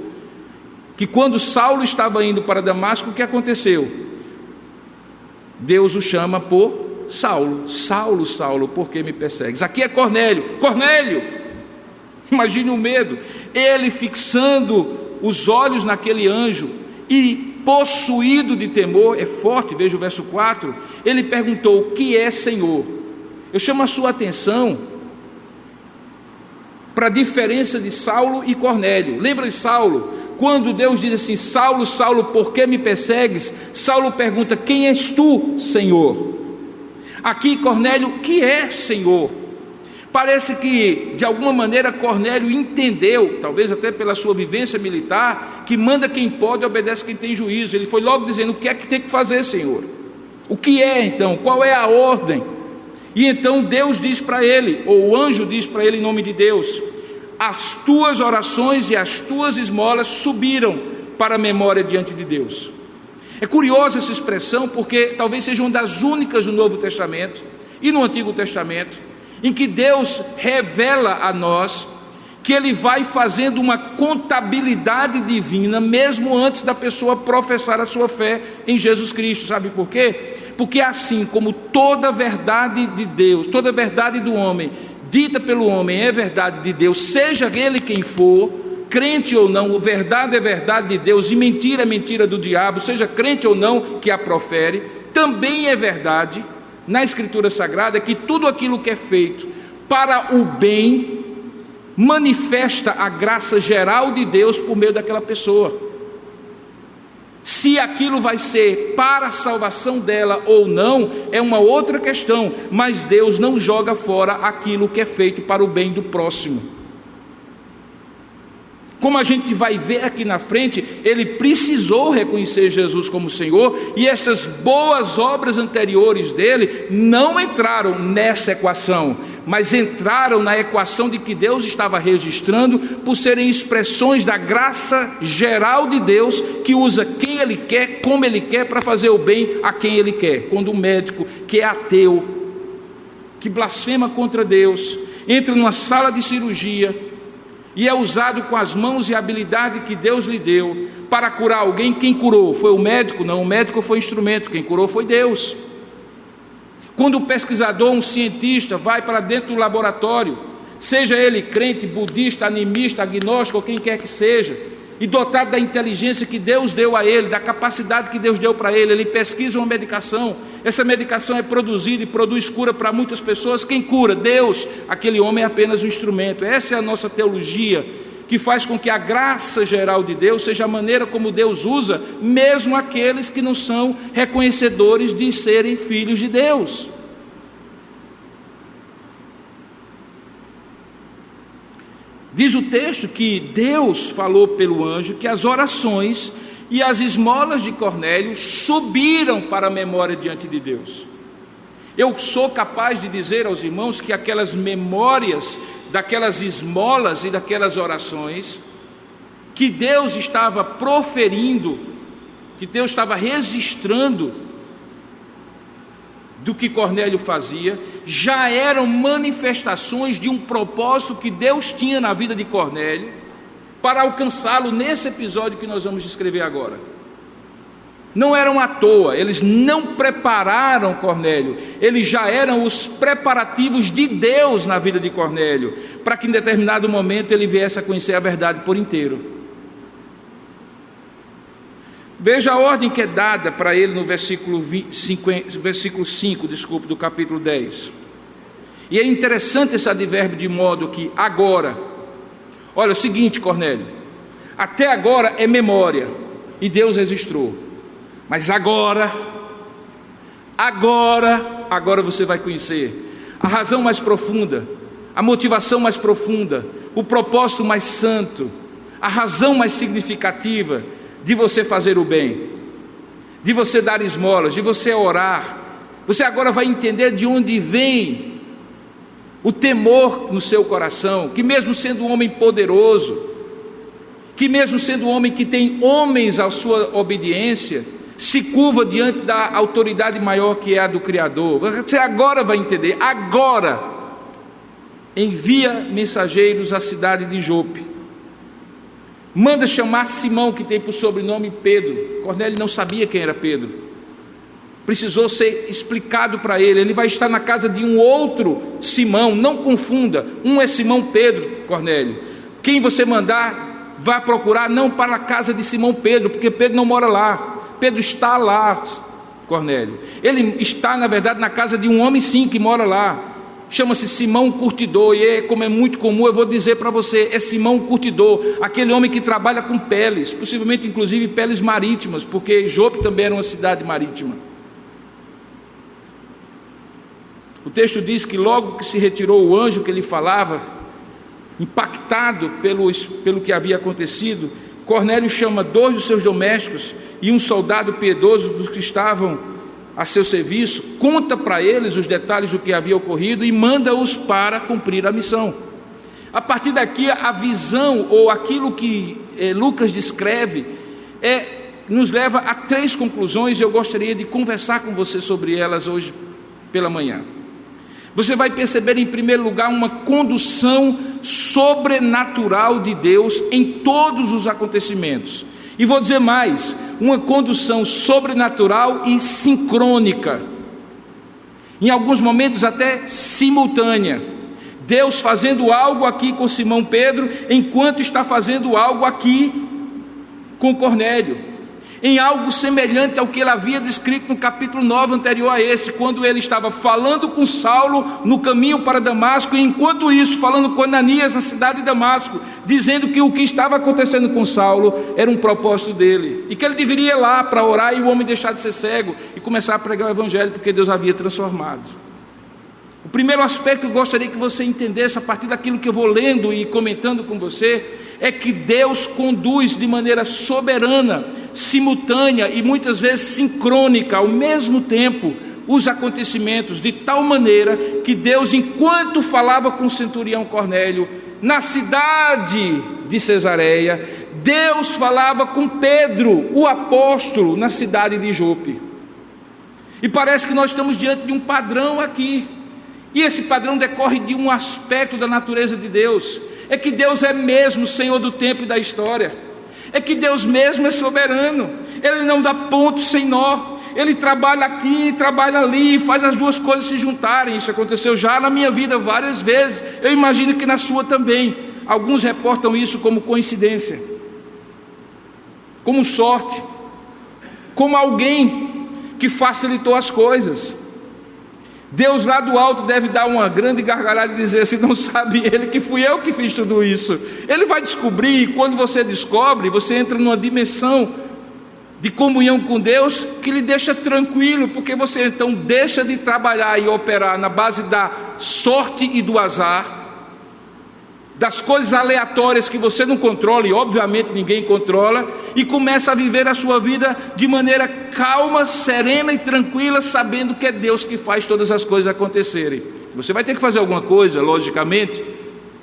que quando Saulo estava indo para Damasco, o que aconteceu? Deus o chama por Saulo. Saulo, Saulo, por que me persegues? Aqui é Cornélio. Cornélio! Imagine o medo. Ele fixando os olhos naquele anjo e possuído de temor, é forte, veja o verso 4, ele perguntou: o que é, Senhor? Eu chamo a sua atenção para a diferença de Saulo e Cornélio. Lembra de Saulo? Quando Deus diz assim: Saulo, Saulo, por que me persegues? Saulo pergunta: quem és tu, Senhor? Aqui Cornélio: que é, Senhor? Parece que de alguma maneira Cornélio entendeu, talvez até pela sua vivência militar, que manda quem pode, obedece quem tem juízo. Ele foi logo dizendo: o que é que tem que fazer, Senhor? O que é então? Qual é a ordem? E então Deus diz para ele, ou o anjo diz para ele em nome de Deus: as tuas orações e as tuas esmolas subiram para a memória diante de Deus. É curiosa essa expressão, porque talvez seja uma das únicas no Novo Testamento e no Antigo Testamento em que Deus revela a nós que Ele vai fazendo uma contabilidade divina mesmo antes da pessoa professar a sua fé em Jesus Cristo. Sabe por quê? Porque assim como toda verdade de Deus, toda verdade do homem dita pelo homem é verdade de Deus, seja ele quem for, crente ou não, verdade é verdade de Deus e mentira é mentira do diabo, seja crente ou não que a profere, também é verdade na Escritura Sagrada que tudo aquilo que é feito para o bem manifesta a graça geral de Deus por meio daquela pessoa. Se aquilo vai ser para a salvação dela ou não, é uma outra questão, mas Deus não joga fora aquilo que é feito para o bem do próximo. Como a gente vai ver aqui na frente, ele precisou reconhecer Jesus como Senhor, e essas boas obras anteriores dele não entraram nessa equação, mas entraram na equação de que Deus estava registrando por serem expressões da graça geral de Deus, que usa quem Ele quer, como Ele quer, para fazer o bem a quem Ele quer. Quando um médico que é ateu, que blasfema contra Deus, entra numa sala de cirurgia e é usado com as mãos e a habilidade que Deus lhe deu para curar alguém, quem curou? Foi o médico? Não, o médico foi instrumento, quem curou foi Deus. Quando o pesquisador, um cientista, vai para dentro do laboratório, seja ele crente, budista, animista, agnóstico, ou quem quer que seja, e dotado da inteligência que Deus deu a ele, da capacidade que Deus deu para ele pesquisa uma medicação, essa medicação é produzida e produz cura para muitas pessoas. Quem cura? Deus. Aquele homem é apenas um instrumento. Essa é a nossa teologia, que faz com que a graça geral de Deus seja a maneira como Deus usa, mesmo aqueles que não são reconhecedores de serem filhos de Deus. Diz o texto que Deus falou pelo anjo que as orações e as esmolas de Cornélio subiram para a memória diante de Deus. Eu sou capaz de dizer aos irmãos que aquelas memórias, daquelas esmolas e daquelas orações que Deus estava proferindo, que Deus estava registrando do que Cornélio fazia, já eram manifestações de um propósito que Deus tinha na vida de Cornélio para alcançá-lo nesse episódio que nós vamos descrever agora. Não eram à toa, eles não prepararam Cornélio, eles já eram os preparativos de Deus na vida de Cornélio, para que em determinado momento ele viesse a conhecer a verdade por inteiro. Veja a ordem que é dada para ele no versículo 5 do capítulo 10. E é interessante esse advérbio de modo que agora. Olha, é o seguinte, Cornélio, até agora é memória, e Deus registrou, mas agora você vai conhecer a razão mais profunda, a motivação mais profunda, o propósito mais santo, a razão mais significativa de você fazer o bem, de você dar esmolas, de você orar. Você agora vai entender de onde vem o temor no seu coração, que mesmo sendo um homem poderoso, que mesmo sendo um homem que tem homens à sua obediência, se curva diante da autoridade maior que é a do Criador. Você agora vai entender. Agora envia mensageiros à cidade de Jope, manda chamar Simão, que tem por sobrenome Pedro. Cornélio não sabia quem era Pedro, precisou ser explicado para ele. Ele vai estar na casa de um outro Simão, não confunda, um é Simão Pedro, Cornélio. Quem você mandar, vá procurar não para a casa de Simão Pedro, porque Pedro não mora lá. Pedro está lá, Cornélio. Ele está, na verdade, na casa de um homem sim, que mora lá. Chama-se Simão Curtidor, e como é muito comum, eu vou dizer para você, é Simão Curtidor, aquele homem que trabalha com peles, possivelmente inclusive peles marítimas, porque Jope também era uma cidade marítima. O texto diz que logo que se retirou o anjo que ele falava, impactado pelo que havia acontecido, Cornélio chama 2 dos seus domésticos e um soldado piedoso dos que estavam a seu serviço, conta para eles os detalhes do que havia ocorrido e manda-os para cumprir a missão. A partir daqui, a visão, ou aquilo que Lucas descreve, nos leva a 3 conclusões, e eu gostaria de conversar com você sobre elas hoje pela manhã. Você vai perceber, em primeiro lugar, uma condução sobrenatural de Deus em todos os acontecimentos. E vou dizer mais, uma condução sobrenatural e sincrônica, em alguns momentos até simultânea. Deus fazendo algo aqui com Simão Pedro, enquanto está fazendo algo aqui com Cornélio, em algo semelhante ao que ele havia descrito no capítulo 9 anterior a esse, quando ele estava falando com Saulo no caminho para Damasco, e enquanto isso falando com Ananias na cidade de Damasco, dizendo que o que estava acontecendo com Saulo era um propósito dele, e que ele deveria ir lá para orar e o homem deixar de ser cego e começar a pregar o evangelho, porque Deus havia transformado. O primeiro aspecto que eu gostaria que você entendesse, a partir daquilo que eu vou lendo e comentando com você, é que Deus conduz de maneira soberana, simultânea e muitas vezes sincrônica ao mesmo tempo os acontecimentos, de tal maneira que Deus, enquanto falava com o centurião Cornélio na cidade de Cesareia, Deus falava com Pedro, o apóstolo, na cidade de Jope. E parece que nós estamos diante de um padrão aqui, e esse padrão decorre de um aspecto da natureza de Deus. É que Deus é mesmo Senhor do tempo e da história, é que Deus mesmo é soberano, Ele não dá ponto sem nó, Ele trabalha aqui, trabalha ali, faz as duas coisas se juntarem. Isso aconteceu já na minha vida várias vezes, eu imagino que na sua também. Alguns reportam isso como coincidência, como sorte, como alguém que facilitou as coisas. Deus lá do alto deve dar uma grande gargalhada e dizer: se não sabe ele que fui eu que fiz tudo isso. Ele vai descobrir, e quando você descobre, você entra numa dimensão de comunhão com Deus que lhe deixa tranquilo, porque você então deixa de trabalhar e operar na base da sorte e do azar, das coisas aleatórias que você não controla, e obviamente ninguém controla, e começa a viver a sua vida de maneira calma, serena e tranquila, sabendo que é Deus que faz todas as coisas acontecerem. Você vai ter que fazer alguma coisa, logicamente,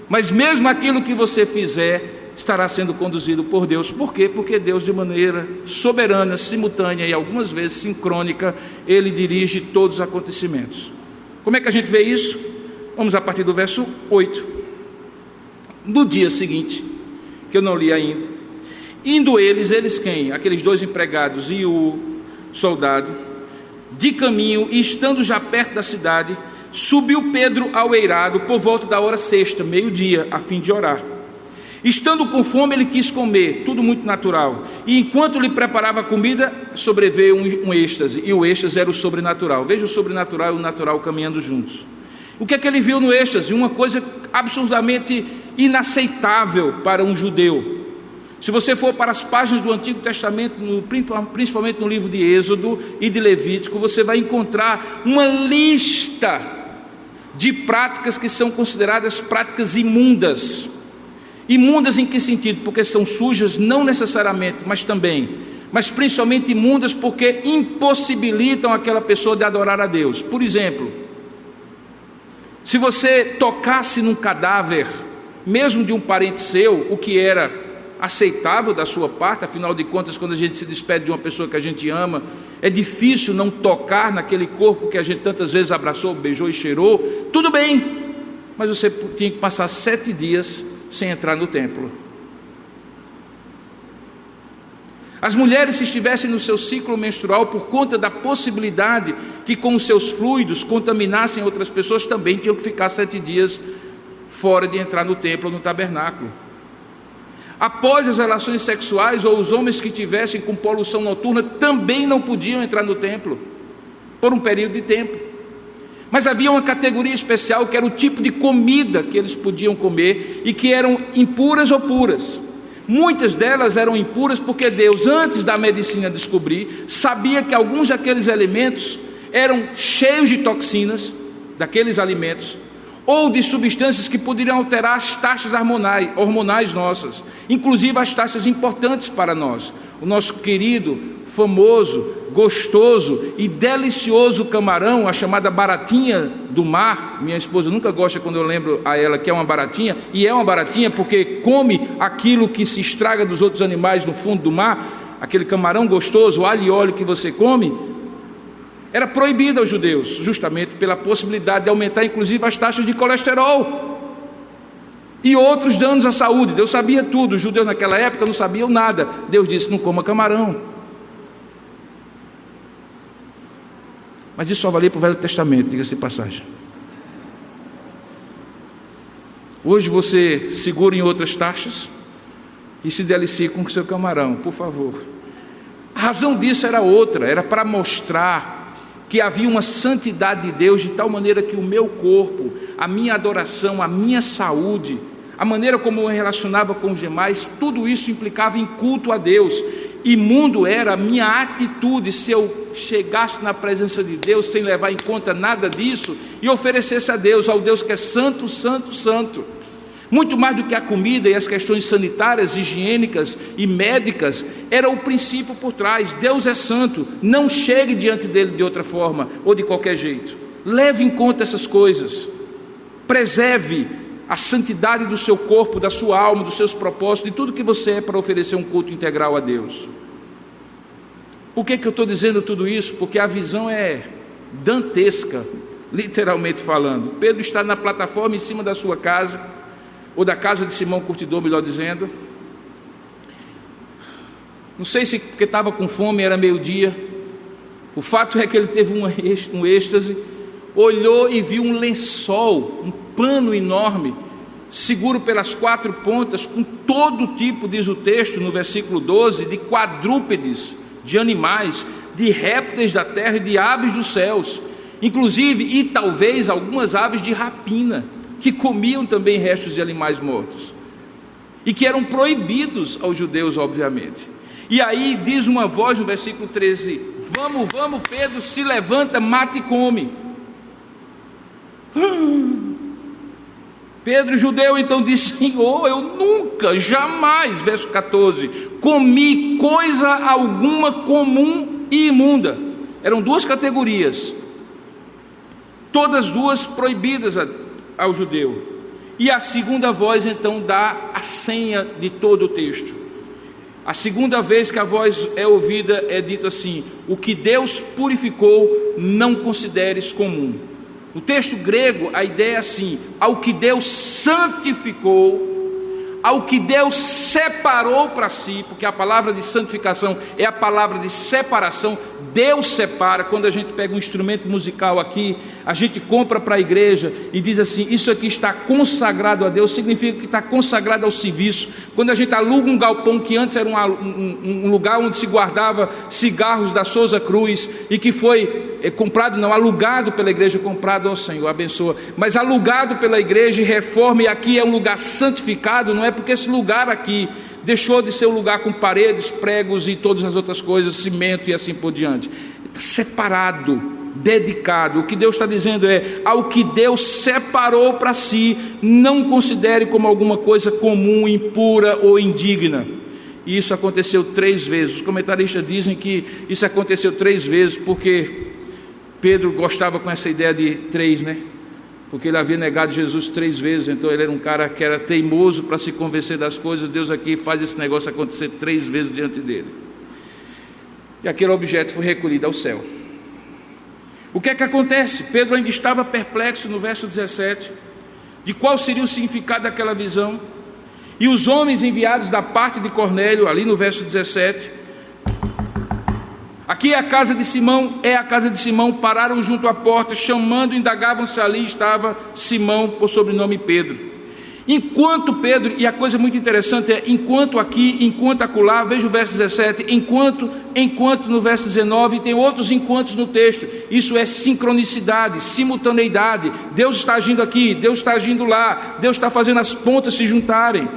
mas mesmo aquilo que você fizer estará sendo conduzido por Deus. Por quê? Porque Deus, de maneira soberana, simultânea e algumas vezes sincrônica, Ele dirige todos os acontecimentos. Como é que a gente vê isso? Vamos a partir do verso 8. No dia seguinte, que eu não li ainda, indo eles quem? Aqueles 2 empregados e o soldado, de caminho, e estando já perto da cidade, subiu Pedro ao eirado por volta da hora 6ª, meio-dia, a fim de orar. Estando com fome, ele quis comer, tudo muito natural, e enquanto lhe preparava a comida, sobreveio um êxtase, e o êxtase era o sobrenatural. Veja o sobrenatural e o natural caminhando juntos. O que é que ele viu no êxtase? Uma coisa absurdamente inaceitável para um judeu. Se você for para as páginas do Antigo Testamento, principalmente no livro de Êxodo e de Levítico, você vai encontrar uma lista de práticas que são consideradas práticas imundas. Imundas em que sentido? Porque são sujas, não necessariamente, mas principalmente imundas porque impossibilitam aquela pessoa de adorar a Deus. Por exemplo, se você tocasse num cadáver, mesmo de um parente seu, o que era aceitável da sua parte, afinal de contas, quando a gente se despede de uma pessoa que a gente ama, é difícil não tocar naquele corpo que a gente tantas vezes abraçou, beijou e cheirou, tudo bem, mas você tinha que passar 7 dias sem entrar no templo. As mulheres, se estivessem no seu ciclo menstrual, por conta da possibilidade que com os seus fluidos contaminassem outras pessoas, também tinham que ficar 7 dias fora de entrar no templo ou no tabernáculo. Após as relações sexuais, ou os homens que tivessem com poluição noturna, também não podiam entrar no templo, por um período de tempo. Mas havia uma categoria especial, que era o tipo de comida que eles podiam comer, e que eram impuras ou puras. Muitas delas eram impuras porque Deus, antes da medicina descobrir, sabia que alguns daqueles alimentos eram cheios de toxinas, daqueles alimentos, ou de substâncias que poderiam alterar as taxas hormonais nossas, inclusive as taxas importantes para nós. O nosso querido, famoso, gostoso e delicioso camarão, a chamada baratinha do mar. Minha esposa nunca gosta quando eu lembro a ela que é uma baratinha, e é uma baratinha porque come aquilo que se estraga dos outros animais no fundo do mar. Aquele camarão gostoso, alho e óleo que você come, era proibido aos judeus, justamente pela possibilidade de aumentar inclusive as taxas de colesterol e outros danos à saúde. Deus sabia tudo, os judeus naquela época não sabiam nada. Deus disse: não coma camarão. Mas isso só valia para o Velho Testamento, diga-se de passagem. Hoje você segura em outras taxas e se delicie com o seu camarão, por favor. A razão disso era outra, era para mostrar que havia uma santidade de Deus, de tal maneira que o meu corpo, a minha adoração, a minha saúde, a maneira como eu me relacionava com os demais, tudo isso implicava em culto a Deus. Imundo era a minha atitude se eu chegasse na presença de Deus sem levar em conta nada disso e oferecesse a Deus, ao Deus que é santo, santo, santo. Muito mais do que a comida e as questões sanitárias, higiênicas e médicas, era o princípio por trás. Deus é santo, não chegue diante dele de outra forma ou de qualquer jeito. Leve em conta essas coisas, preserve a santidade do seu corpo, da sua alma, dos seus propósitos, de tudo que você é, para oferecer um culto integral a Deus. Por que eu estou dizendo tudo isso? Porque a visão é dantesca, literalmente falando. Pedro está na plataforma em cima da sua casa, ou da casa de Simão Curtidor, melhor dizendo. Não sei se porque estava com fome, era meio-dia. O fato é que ele teve um êxtase, olhou e viu um lençol, um pano enorme, seguro pelas 4 pontas, com todo tipo, diz o texto no versículo 12, de quadrúpedes, de animais, de répteis da terra e de aves dos céus, inclusive, e talvez algumas aves de rapina, que comiam também restos de animais mortos, e que eram proibidos aos judeus, obviamente. E aí diz uma voz no versículo 13: vamos, Pedro, se levanta, mata e come. Pedro, judeu, então disse: Senhor, eu nunca, jamais, verso 14, comi coisa alguma comum e imunda. Eram 2 categorias, todas duas proibidas ao judeu. E a segunda voz então dá a senha de todo o texto. A segunda vez que a voz é ouvida é dito assim: o que Deus purificou, não consideres comum. No texto grego a ideia é assim: ao que Deus santificou, ao que Deus separou para si, porque a palavra de santificação é a palavra de separação. Deus separa. Quando a gente pega um instrumento musical aqui, a gente compra para a igreja e diz assim: isso aqui está consagrado a Deus, significa que está consagrado ao serviço. Quando a gente aluga um galpão que antes era um lugar onde se guardava cigarros da Souza Cruz, e que foi comprado, não, alugado pela igreja, comprado ao Senhor, abençoa, mas alugado pela igreja e reforma, e aqui é um lugar santificado, não é porque esse lugar aqui deixou de ser um lugar com paredes, pregos e todas as outras coisas, cimento e assim por diante. Está separado, dedicado. O que Deus está dizendo é: ao que Deus separou para si, não considere como alguma coisa comum, impura ou indigna. E isso aconteceu 3 vezes. Os comentaristas dizem que isso aconteceu 3 vezes porque Pedro gostava com essa ideia de 3, né? Porque ele havia negado Jesus 3 vezes, então ele era um cara que era teimoso para se convencer das coisas. Deus aqui faz esse negócio acontecer 3 vezes diante dele. E aquele objeto foi recolhido ao céu. O que é que acontece? Pedro ainda estava perplexo no verso 17, de qual seria o significado daquela visão. E os homens enviados da parte de Cornélio, ali no verso 17, aqui é a casa de Simão, pararam junto à porta, chamando, indagavam se ali estava Simão, por sobrenome Pedro. Enquanto Pedro, e a coisa muito interessante é, enquanto aqui, enquanto acolá, veja o verso 17, enquanto no verso 19, e tem outros enquantos no texto. Isso é sincronicidade, simultaneidade. Deus está agindo aqui, Deus está agindo lá, Deus está fazendo as pontas se juntarem.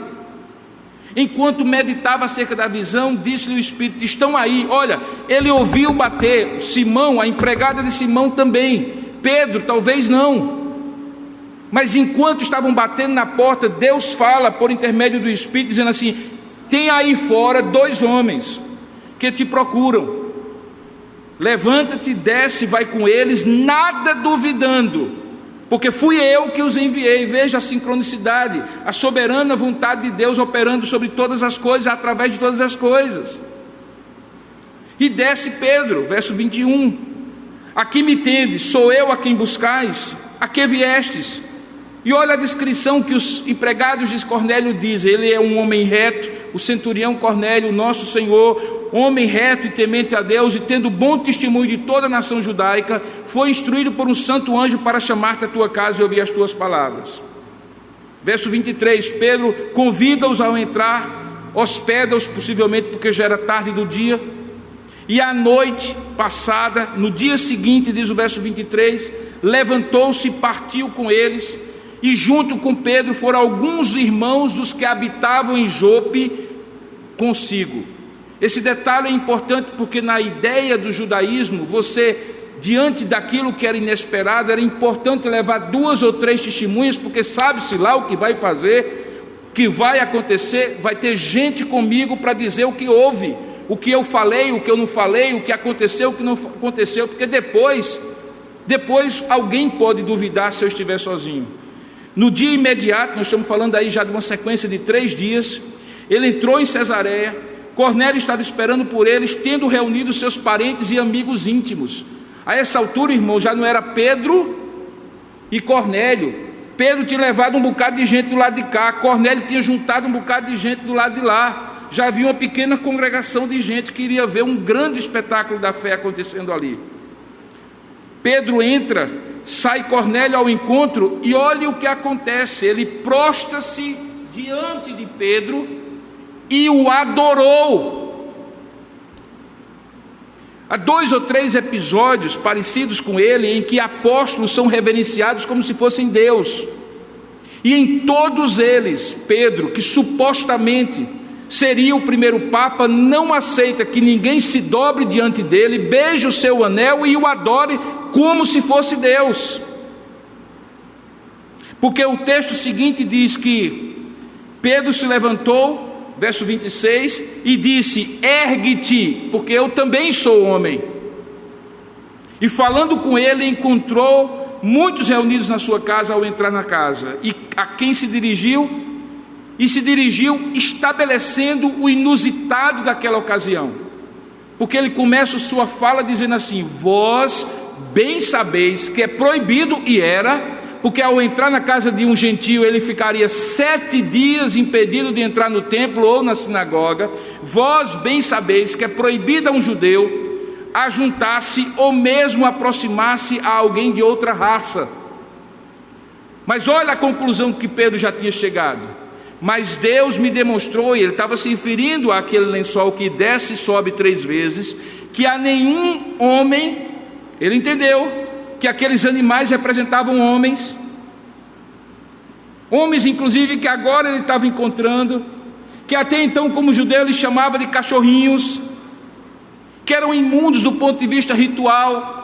Enquanto meditava acerca da visão, disse-lhe o Espírito: estão aí. Olha, ele ouviu bater. Simão, a empregada de Simão também. Pedro, talvez não. Mas enquanto estavam batendo na porta, Deus fala por intermédio do Espírito, dizendo assim: tem aí fora 2 homens que te procuram. Levanta-te, desce, vai com eles, nada duvidando, porque fui eu que os enviei. Veja a sincronicidade, a soberana vontade de Deus operando sobre todas as coisas, através de todas as coisas. E desce Pedro, verso 21, aqui me tendes, sou eu a quem buscais, a que viestes? E olha a descrição que os empregados de Cornélio dizem: ele é um homem reto, o centurião Cornélio, nosso Senhor, homem reto e temente a Deus, e tendo bom testemunho de toda a nação judaica, foi instruído por um santo anjo para chamar-te à tua casa e ouvir as tuas palavras. Verso 23, Pedro convida-os ao entrar, hospeda-os, possivelmente porque já era tarde do dia, e à noite passada, no dia seguinte, diz o verso 23, levantou-se e partiu com eles, e junto com Pedro foram alguns irmãos dos que habitavam em Jope consigo. Esse detalhe é importante porque na ideia do judaísmo, diante daquilo que era inesperado, era importante levar 2 ou 3 testemunhas, porque sabe-se lá o que vai fazer, o que vai acontecer, vai ter gente comigo para dizer o que houve, o que eu falei, o que eu não falei, o que aconteceu, o que não aconteceu, porque depois alguém pode duvidar se eu estiver sozinho. No dia imediato, nós estamos falando aí já de uma sequência de 3 dias, ele entrou em Cesareia. Cornélio estava esperando por eles, tendo reunido seus parentes e amigos íntimos. A essa altura, irmão, já não era Pedro e Cornélio. Pedro tinha levado um bocado de gente do lado de cá, Cornélio tinha juntado um bocado de gente do lado de lá. Já havia uma pequena congregação de gente que iria ver um grande espetáculo da fé acontecendo ali. Pedro entra, sai Cornélio ao encontro, e olhe o que acontece. Ele prostra-se diante de Pedro e o adorou. Há 2 ou 3 episódios parecidos com ele, em que apóstolos são reverenciados como se fossem Deus, e em todos eles, Pedro, que supostamente seria o primeiro Papa, não aceita que ninguém se dobre diante dele, beije o seu anel e o adore como se fosse Deus. Porque o texto seguinte diz que Pedro se levantou, verso 26, e disse: ergue-te, porque eu também sou homem. E falando com ele, encontrou muitos reunidos na sua casa ao entrar na casa. E a quem se dirigiu? E se dirigiu estabelecendo o inusitado daquela ocasião, porque ele começa a sua fala dizendo assim: vós bem sabeis que é proibido, e era porque ao entrar na casa de um gentio, ele ficaria 7 dias impedido de entrar no templo ou na sinagoga. Vós bem sabeis que é proibido a um judeu ajuntar-se ou mesmo aproximar-se a alguém de outra raça. Mas olha a conclusão que Pedro já tinha chegado. Mas Deus me demonstrou, e ele estava se referindo àquele lençol que desce e sobe 3 vezes, que a nenhum homem, ele entendeu que aqueles animais representavam homens inclusive que agora ele estava encontrando, que até então como judeu ele chamava de cachorrinhos, que eram imundos do ponto de vista ritual.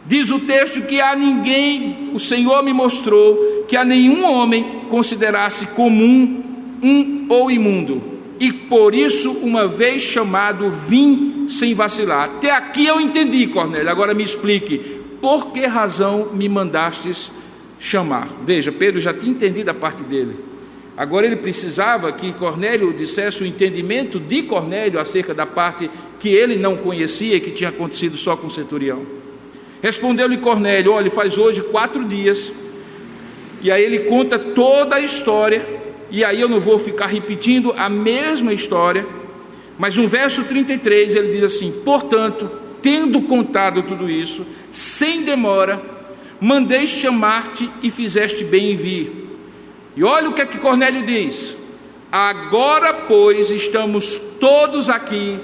Diz o texto que a ninguém, o Senhor me mostrou, que a nenhum homem considerasse comum um ou imundo, e por isso uma vez chamado vim sem vacilar. Até aqui eu entendi, Cornélio, agora me explique, por que razão me mandastes chamar? Veja, Pedro já tinha entendido a parte dele, agora ele precisava que Cornélio dissesse o entendimento de Cornélio acerca da parte que ele não conhecia e que tinha acontecido só com o centurião. Respondeu-lhe Cornélio: olha, faz hoje 4 dias, e aí ele conta toda a história, e aí eu não vou ficar repetindo a mesma história, mas no verso 33 ele diz assim: portanto, tendo contado tudo isso, sem demora, mandei chamar-te e fizeste bem em vir. E olha o que é que Cornélio diz: agora, pois, estamos todos aqui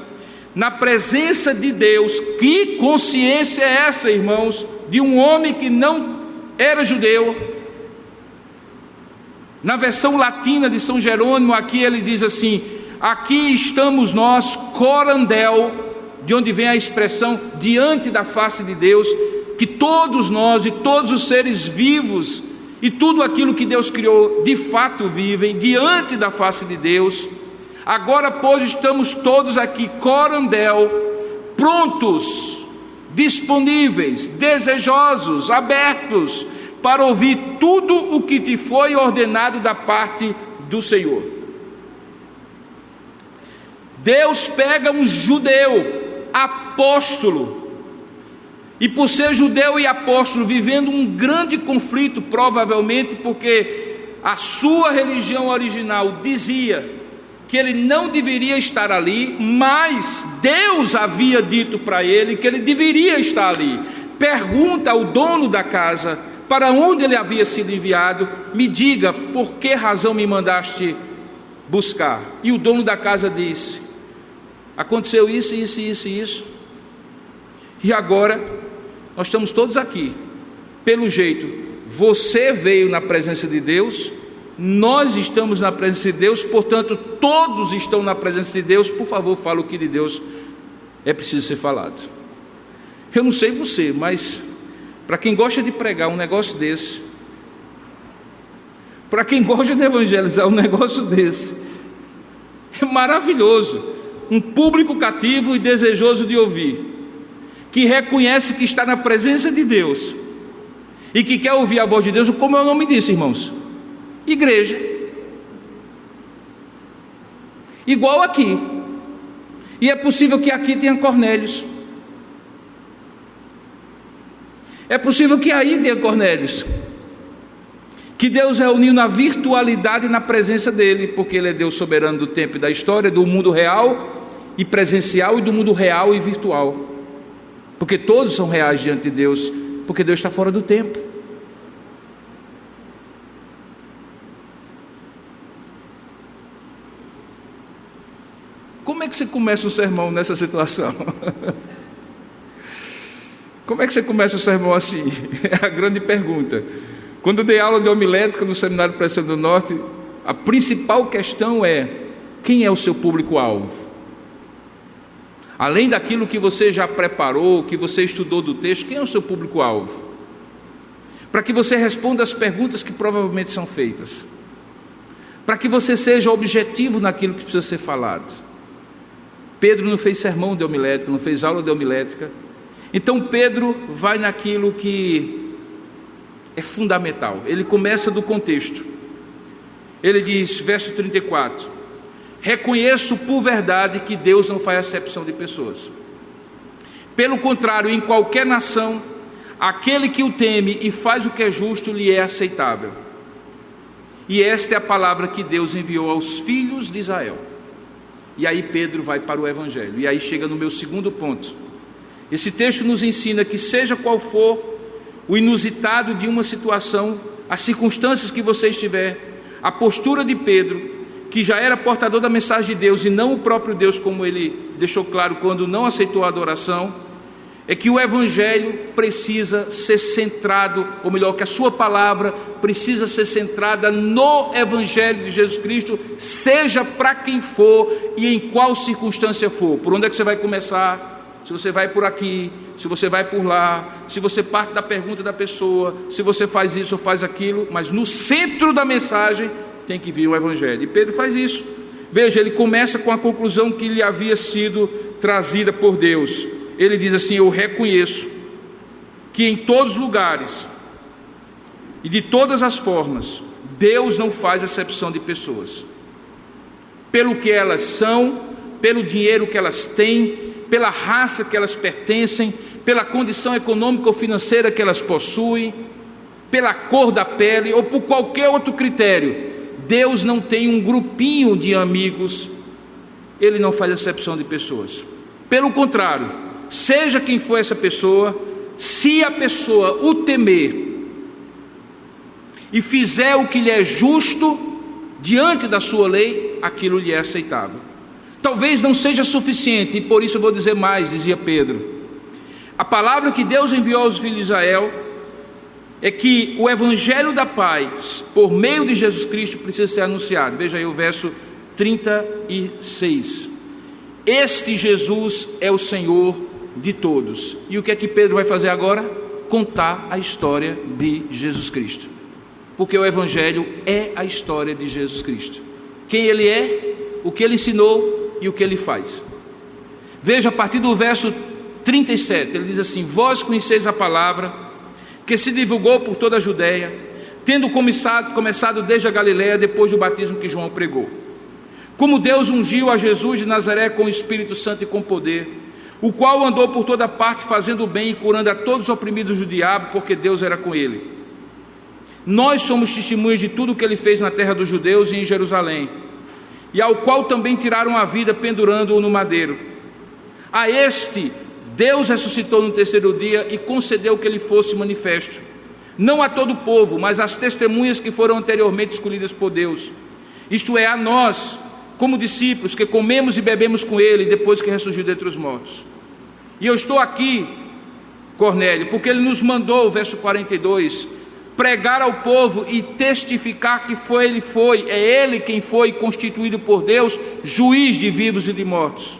na presença de Deus. Que consciência é essa, irmãos, de um homem que não era judeu? Na versão latina de São Jerônimo, aqui ele diz assim: aqui estamos nós, corandel, de onde vem a expressão diante da face de Deus, que todos nós e todos os seres vivos e tudo aquilo que Deus criou de fato vivem diante da face de Deus. Agora, pois, estamos todos aqui, corandel, prontos, disponíveis, desejosos, abertos para ouvir tudo o que te foi ordenado da parte do Senhor. Deus pega um judeu, apóstolo, e por ser judeu e apóstolo, vivendo um grande conflito, provavelmente porque a sua religião original dizia que ele não deveria estar ali, mas Deus havia dito para ele que ele deveria estar ali. Pergunta ao dono da casa para onde ele havia sido enviado: me diga, por que razão me mandaste buscar? E o dono da casa disse: aconteceu isso, isso, isso e isso, e agora nós estamos todos aqui. Pelo jeito, você veio na presença de Deus, nós estamos na presença de Deus, portanto todos estão na presença de Deus. Por favor, fala o que de Deus é preciso ser falado. Eu não sei você, mas para quem gosta de pregar um negócio desse, para quem gosta de evangelizar um negócio desse, é maravilhoso. Um público cativo e desejoso de ouvir, que reconhece que está na presença de Deus e que quer ouvir a voz de Deus. Como é o nome disso, irmãos? Igreja. Igual aqui. E é possível que aqui tenha Cornélios, é possível que aí tenha Cornélios, que Deus reuniu na virtualidade e na presença dele, porque ele é Deus soberano do tempo e da história, do mundo real e presencial e do mundo real e virtual, porque todos são reais diante de Deus, porque Deus está fora do tempo. Como é que você começa o sermão nessa situação? Como é que você começa o sermão assim? É a grande pergunta. Quando eu dei aula de homilética no Seminário Presbiteriano do Norte, a principal questão é: quem é o seu público-alvo? Além daquilo que você já preparou, que você estudou do texto, quem é o seu público-alvo? Para que você responda as perguntas que provavelmente são feitas, para que você seja objetivo naquilo que precisa ser falado. Pedro não fez sermão de homilética, não fez aula de homilética. Então Pedro vai naquilo que é fundamental. Ele começa do contexto. Ele diz, verso 34: reconheço por verdade que Deus não faz acepção de pessoas. Pelo contrário, em qualquer nação aquele que o teme e faz o que é justo lhe é aceitável. E esta é a palavra que Deus enviou aos filhos de Israel. E aí Pedro vai para o Evangelho. E aí chega no meu segundo ponto. Esse texto nos ensina que seja qual for o inusitado de uma situação, as circunstâncias que você estiver, a postura de Pedro, que já era portador da mensagem de Deus e não o próprio Deus, como ele deixou claro quando não aceitou a adoração, é que o Evangelho precisa ser centrado, ou melhor, que a sua palavra precisa ser centrada no Evangelho de Jesus Cristo, seja para quem for e em qual circunstância for. Por onde é que você vai começar? Se você vai por aqui, se você vai por lá, se você parte da pergunta da pessoa, se você faz isso ou faz aquilo, mas no centro da mensagem tem que vir o Evangelho. E Pedro faz isso. Veja, ele começa com a conclusão que lhe havia sido trazida por Deus. Ele diz assim: eu reconheço que em todos os lugares e de todas as formas, Deus não faz acepção de pessoas, pelo que elas são, pelo dinheiro que elas têm, pela raça que elas pertencem, pela condição econômica ou financeira que elas possuem, pela cor da pele ou por qualquer outro critério. Deus não tem um grupinho de amigos, Ele não faz acepção de pessoas. Pelo contrário, seja quem for essa pessoa, se a pessoa o temer e fizer o que lhe é justo diante da sua lei, aquilo lhe é aceitável. Talvez não seja suficiente, e por isso eu vou dizer mais, dizia Pedro. A palavra que Deus enviou aos filhos de Israel é que o Evangelho da paz, por meio de Jesus Cristo, precisa ser anunciado. Veja aí o verso 36. Este Jesus é o Senhor de todos. E o que é que Pedro vai fazer agora? Contar a história de Jesus Cristo. Porque o Evangelho é a história de Jesus Cristo. Quem Ele é, o que Ele ensinou e o que Ele faz. Veja a partir do verso 37, ele diz assim: vós conheceis a palavra que se divulgou por toda a Judéia, tendo começado desde a Galiléia, depois do batismo que João pregou. Como Deus ungiu a Jesus de Nazaré com o Espírito Santo e com poder, o qual andou por toda parte fazendo o bem e curando a todos os oprimidos do diabo, porque Deus era com ele. Nós somos testemunhas de tudo o que ele fez na terra dos judeus e em Jerusalém, e ao qual também tiraram a vida pendurando-o no madeiro. A este Deus ressuscitou no terceiro dia e concedeu que ele fosse manifesto, não a todo o povo, mas às testemunhas que foram anteriormente escolhidas por Deus, isto é, a nós, como discípulos, que comemos e bebemos com ele depois que ressurgiu dentre os mortos. E eu estou aqui, Cornélio, porque ele nos mandou, verso 42, pregar ao povo e testificar que é ele quem foi constituído por Deus, juiz de vivos e de mortos.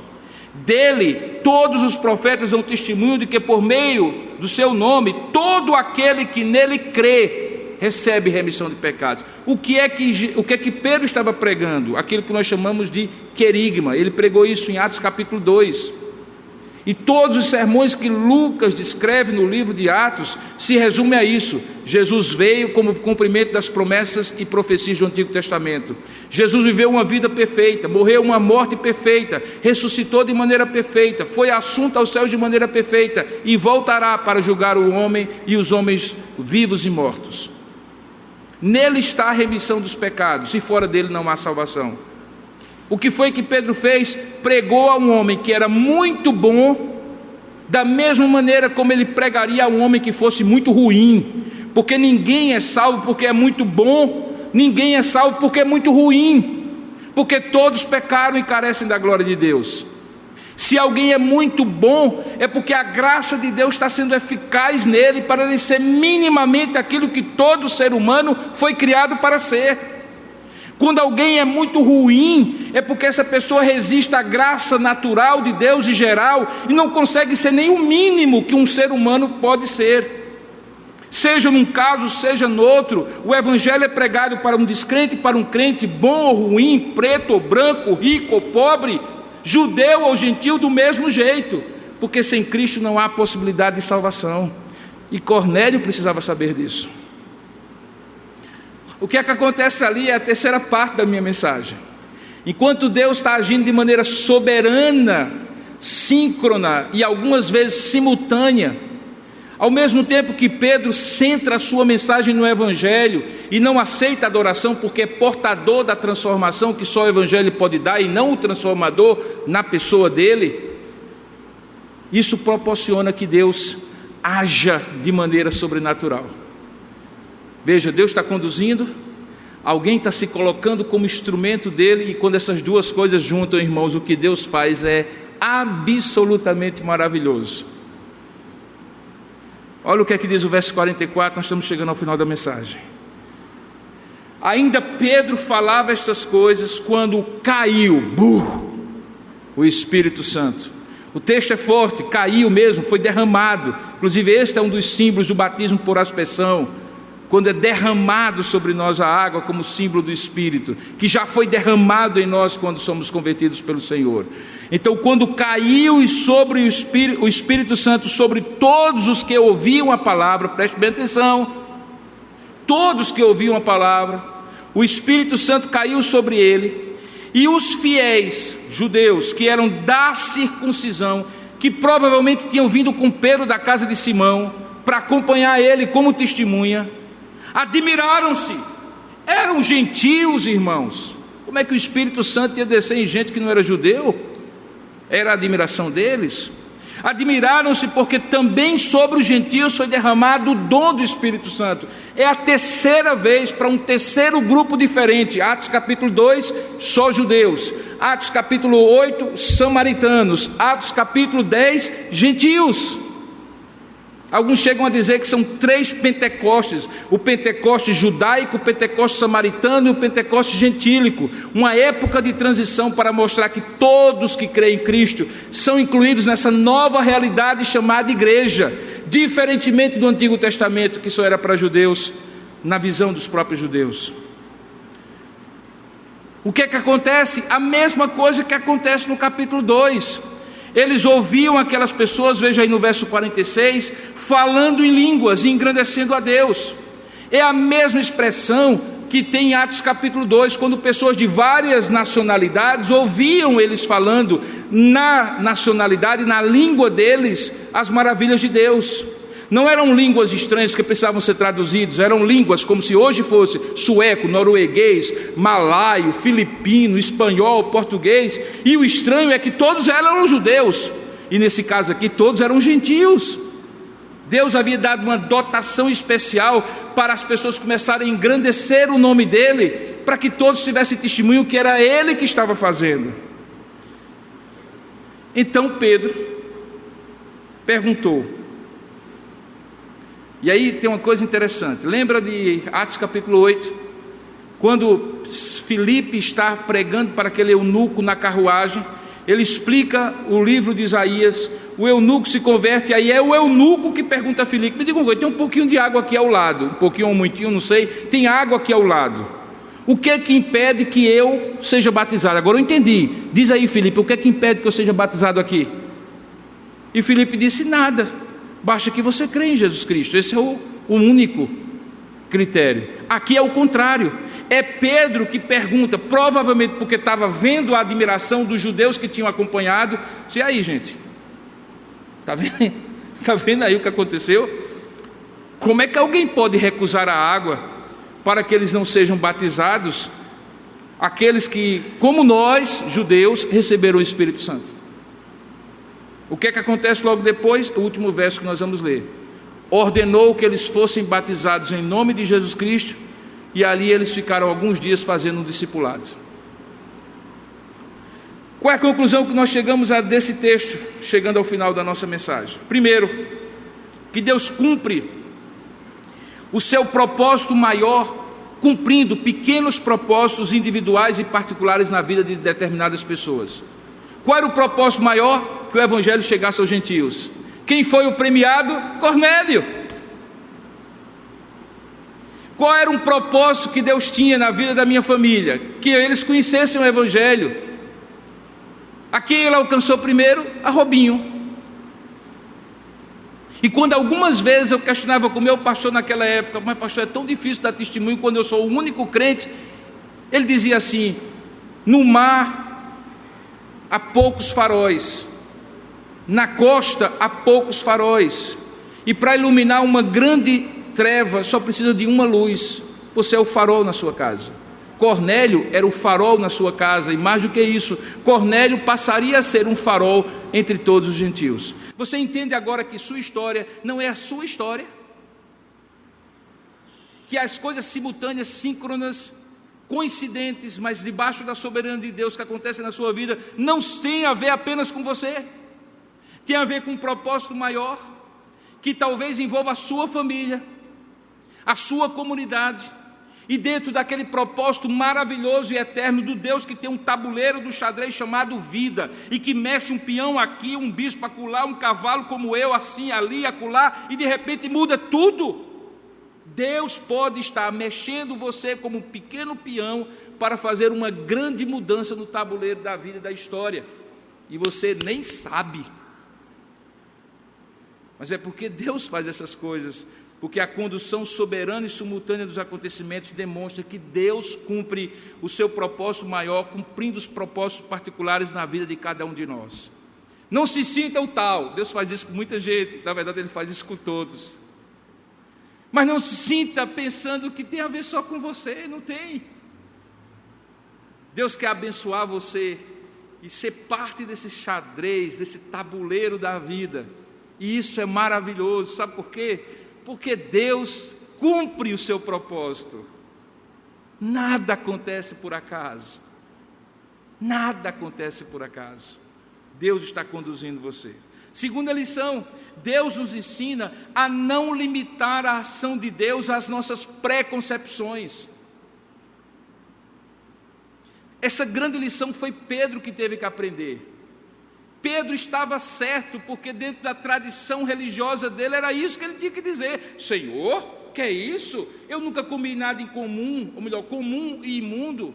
Dele, todos os profetas dão testemunho de que por meio do seu nome, todo aquele que nele crê, recebe remissão de pecados. O que é que Pedro estava pregando? Aquilo que nós chamamos de querigma. Ele pregou isso em Atos capítulo 2. E todos os sermões que Lucas descreve no livro de Atos se resumem a isso. Jesus veio como cumprimento das promessas e profecias do Antigo Testamento. Jesus viveu uma vida perfeita, morreu uma morte perfeita, ressuscitou de maneira perfeita, foi assunto aos céus de maneira perfeita e voltará para julgar o homem e os homens vivos e mortos. Nele está a remissão dos pecados, e fora dele não há salvação. O que foi que Pedro fez? Pregou a um homem que era muito bom, da mesma maneira como ele pregaria a um homem que fosse muito ruim, porque ninguém é salvo porque é muito bom, ninguém é salvo porque é muito ruim, porque todos pecaram e carecem da glória de Deus. Se alguém é muito bom, é porque a graça de Deus está sendo eficaz nele para ele ser minimamente aquilo que todo ser humano foi criado para ser. Quando alguém é muito ruim, é porque essa pessoa resiste à graça natural de Deus em geral e não consegue ser nem o mínimo que um ser humano pode ser. Seja num caso, seja no outro, o evangelho é pregado para um descrente, para um crente, bom ou ruim, preto ou branco, rico ou pobre, judeu ou gentil, do mesmo jeito, porque sem Cristo não há possibilidade de salvação. E Cornélio precisava saber disso. O que é que acontece ali é a terceira parte da minha mensagem. Enquanto Deus está agindo de maneira soberana, síncrona e algumas vezes simultânea, Ao mesmo tempo que Pedro centra a sua mensagem no Evangelho e não aceita a adoração porque é portador da transformação que só o Evangelho pode dar e não o transformador na pessoa dele, isso proporciona que Deus haja de maneira sobrenatural. Veja, Deus está conduzindo, alguém está se colocando como instrumento dele, e quando essas duas coisas juntam, irmãos, o que Deus faz é absolutamente maravilhoso. Olha o que é que diz o verso 44, nós estamos chegando ao final da mensagem. Ainda Pedro falava estas coisas quando caiu, o Espírito Santo. O texto é forte, caiu mesmo, foi derramado. Inclusive este é um dos símbolos do batismo por aspersão, quando é derramado sobre nós a água como símbolo do Espírito, que já foi derramado em nós quando somos convertidos pelo Senhor. Então, quando caiu sobre o Espírito Santo sobre todos os que ouviam a palavra, preste bem atenção, todos que ouviam a palavra, o Espírito Santo caiu sobre ele, e os fiéis judeus que eram da circuncisão, que provavelmente tinham vindo com Pedro da casa de Simão para acompanhar ele como testemunha, admiraram-se. Eram gentios, irmãos. Como é que o Espírito Santo ia descer em gente que não era judeu? Era a admiração deles. Admiraram-se porque também sobre os gentios foi derramado o dom do Espírito Santo. É a terceira vez para um terceiro grupo diferente. Atos capítulo 2, só judeus. Atos capítulo 8, samaritanos. Atos capítulo 10, gentios. Alguns chegam a dizer que são 3 Pentecostes: o Pentecoste judaico, o Pentecoste samaritano e o Pentecoste gentílico. Uma época de transição para mostrar que todos que creem em Cristo são incluídos nessa nova realidade chamada igreja, diferentemente do Antigo Testamento, que só era para judeus, na visão dos próprios judeus. O que é que acontece? A mesma coisa que acontece no capítulo 2. Eles ouviam aquelas pessoas, veja aí no verso 46, falando em línguas e engrandecendo a Deus. É a mesma expressão que tem em Atos capítulo 2, quando pessoas de várias nacionalidades ouviam eles falando na nacionalidade, na língua deles, as maravilhas de Deus. Não eram línguas estranhas que precisavam ser traduzidas, eram línguas como se hoje fosse sueco, norueguês, malaio, filipino, espanhol, português. E o estranho é que todos eram judeus, e nesse caso aqui todos eram gentios. Deus havia dado uma dotação especial para as pessoas começarem a engrandecer o nome dele, para que todos tivessem testemunho que era ele que estava fazendo. Então Pedro perguntou. E aí tem uma coisa interessante, lembra de Atos capítulo 8, quando Filipe está pregando para aquele eunuco na carruagem, ele explica o livro de Isaías, o eunuco se converte, aí é o eunuco que pergunta a Filipe: me diga uma coisa, tem um pouquinho de água aqui ao lado, um pouquinho ou muitinho, não sei, tem água aqui ao lado, o que é que impede que eu seja batizado? Agora eu entendi, diz aí Filipe, o que é que impede que eu seja batizado aqui? E Filipe disse: nada, basta que você crê em Jesus Cristo. Esse é o único critério. Aqui é o contrário, é Pedro que pergunta, provavelmente porque estava vendo a admiração dos judeus que tinham acompanhado. E aí, gente, está vendo aí o que aconteceu? Como é que alguém pode recusar a água para que eles não sejam batizados, aqueles que, como nós, judeus, receberam o Espírito Santo? O que é que acontece logo depois? O último verso que nós vamos ler. Ordenou que eles fossem batizados em nome de Jesus Cristo, e ali eles ficaram alguns dias fazendo um discipulado. Qual é a conclusão que nós chegamos desse texto, chegando ao final da nossa mensagem? Primeiro, que Deus cumpre o seu propósito maior, cumprindo pequenos propósitos individuais e particulares na vida de determinadas pessoas. Qual era o propósito maior? Que o Evangelho chegasse aos gentios. Quem foi o premiado? Cornélio. Qual era um propósito que Deus tinha na vida da minha família? Que eles conhecessem o Evangelho. A quem ele alcançou primeiro? A Robinho. E quando algumas vezes eu questionava com o meu pastor naquela época: mas pastor, é tão difícil dar testemunho quando eu sou o único crente. Ele dizia assim: no mar há poucos faróis, na costa há poucos faróis, E para iluminar uma grande treva, só precisa de uma luz. Você é o farol na sua casa. Cornélio era o farol na sua casa, e mais do que isso, Cornélio passaria a ser um farol entre todos os gentios. Você entende agora que sua história não é a sua história? Que as coisas simultâneas, síncronas, coincidentes, mas debaixo da soberania de Deus que acontecem na sua vida, não tem a ver apenas com você, tem a ver com um propósito maior, que talvez envolva a sua família, a sua comunidade, e dentro daquele propósito maravilhoso e eterno do Deus que tem um tabuleiro do xadrez chamado vida, e que mexe um peão aqui, um bispo acolá, um cavalo como eu, assim, ali, acolá, e de repente muda tudo. Deus pode estar mexendo você como um pequeno peão para fazer uma grande mudança no tabuleiro da vida e da história, e você nem sabe. Mas é porque Deus faz essas coisas, porque a condução soberana e simultânea dos acontecimentos demonstra que Deus cumpre o seu propósito maior, cumprindo os propósitos particulares na vida de cada um de nós. Não se sinta o tal, Deus faz isso com muita gente, na verdade Ele faz isso com todos. Mas não se sinta pensando que tem a ver só com você, não tem. Deus quer abençoar você e ser parte desse xadrez, desse tabuleiro da vida. E isso é maravilhoso, sabe por quê? Porque Deus cumpre o seu propósito. Nada acontece por acaso. Nada acontece por acaso. Deus está conduzindo você. Segunda lição, Deus nos ensina a não limitar a ação de Deus às nossas preconcepções. Essa grande lição foi Pedro que teve que aprender. Pedro estava certo, porque dentro da tradição religiosa dele era isso que ele tinha que dizer: Senhor, que é isso? Eu nunca comi nada incomum, ou melhor, comum e imundo.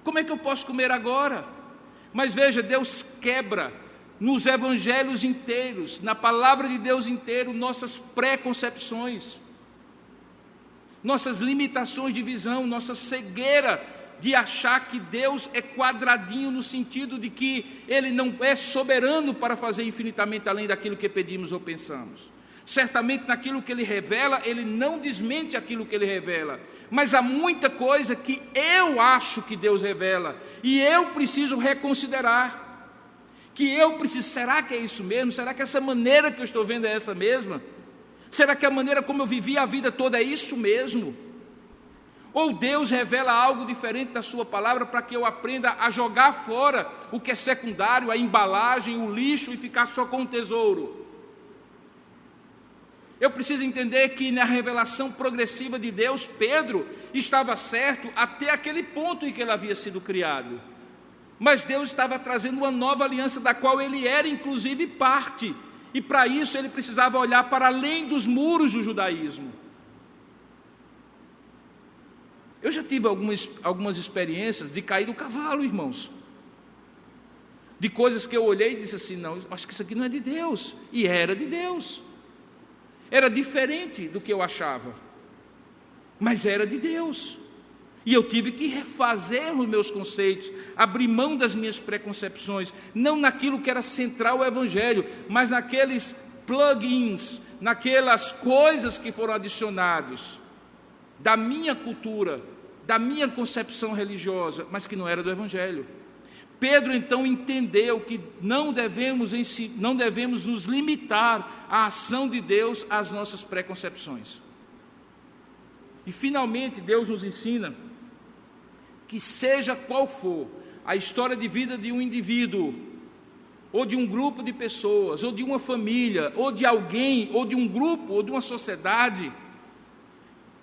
Como é que eu posso comer agora? Mas veja, Deus quebra nos evangelhos inteiros, na palavra de Deus inteiro, nossas preconcepções, nossas limitações de visão, nossa cegueira de achar que Deus é quadradinho no sentido de que Ele não é soberano para fazer infinitamente além daquilo que pedimos ou pensamos. Certamente naquilo que Ele revela, Ele não desmente aquilo que Ele revela, mas há muita coisa que eu acho que Deus revela, e eu preciso reconsiderar. Será que é isso mesmo? Será que essa maneira que eu estou vendo é essa mesma? Será que a maneira como eu vivi a vida toda é isso mesmo? Ou Deus revela algo diferente da sua palavra para que eu aprenda a jogar fora o que é secundário, a embalagem, o lixo, e ficar só com o tesouro? Eu preciso entender que na revelação progressiva de Deus, Pedro estava certo até aquele ponto em que ele havia sido criado. Mas Deus estava trazendo uma nova aliança da qual ele era inclusive parte, e para isso ele precisava olhar para além dos muros do judaísmo. Eu já tive algumas experiências de cair do cavalo, irmãos, de coisas que eu olhei e disse assim: não, acho que isso aqui não é de Deus, e era de Deus, era diferente do que eu achava, mas era de Deus. E eu tive que refazer os meus conceitos, abrir mão das minhas preconcepções, não naquilo que era central ao Evangelho, mas naqueles plugins, naquelas coisas que foram adicionados da minha cultura, da minha concepção religiosa, mas que não era do Evangelho. Pedro então entendeu que não devemos nos limitar à ação de Deus às nossas preconcepções. E finalmente Deus nos ensina que seja qual for a história de vida de um indivíduo, ou de um grupo de pessoas, ou de uma família, ou de alguém, ou de um grupo, ou de uma sociedade,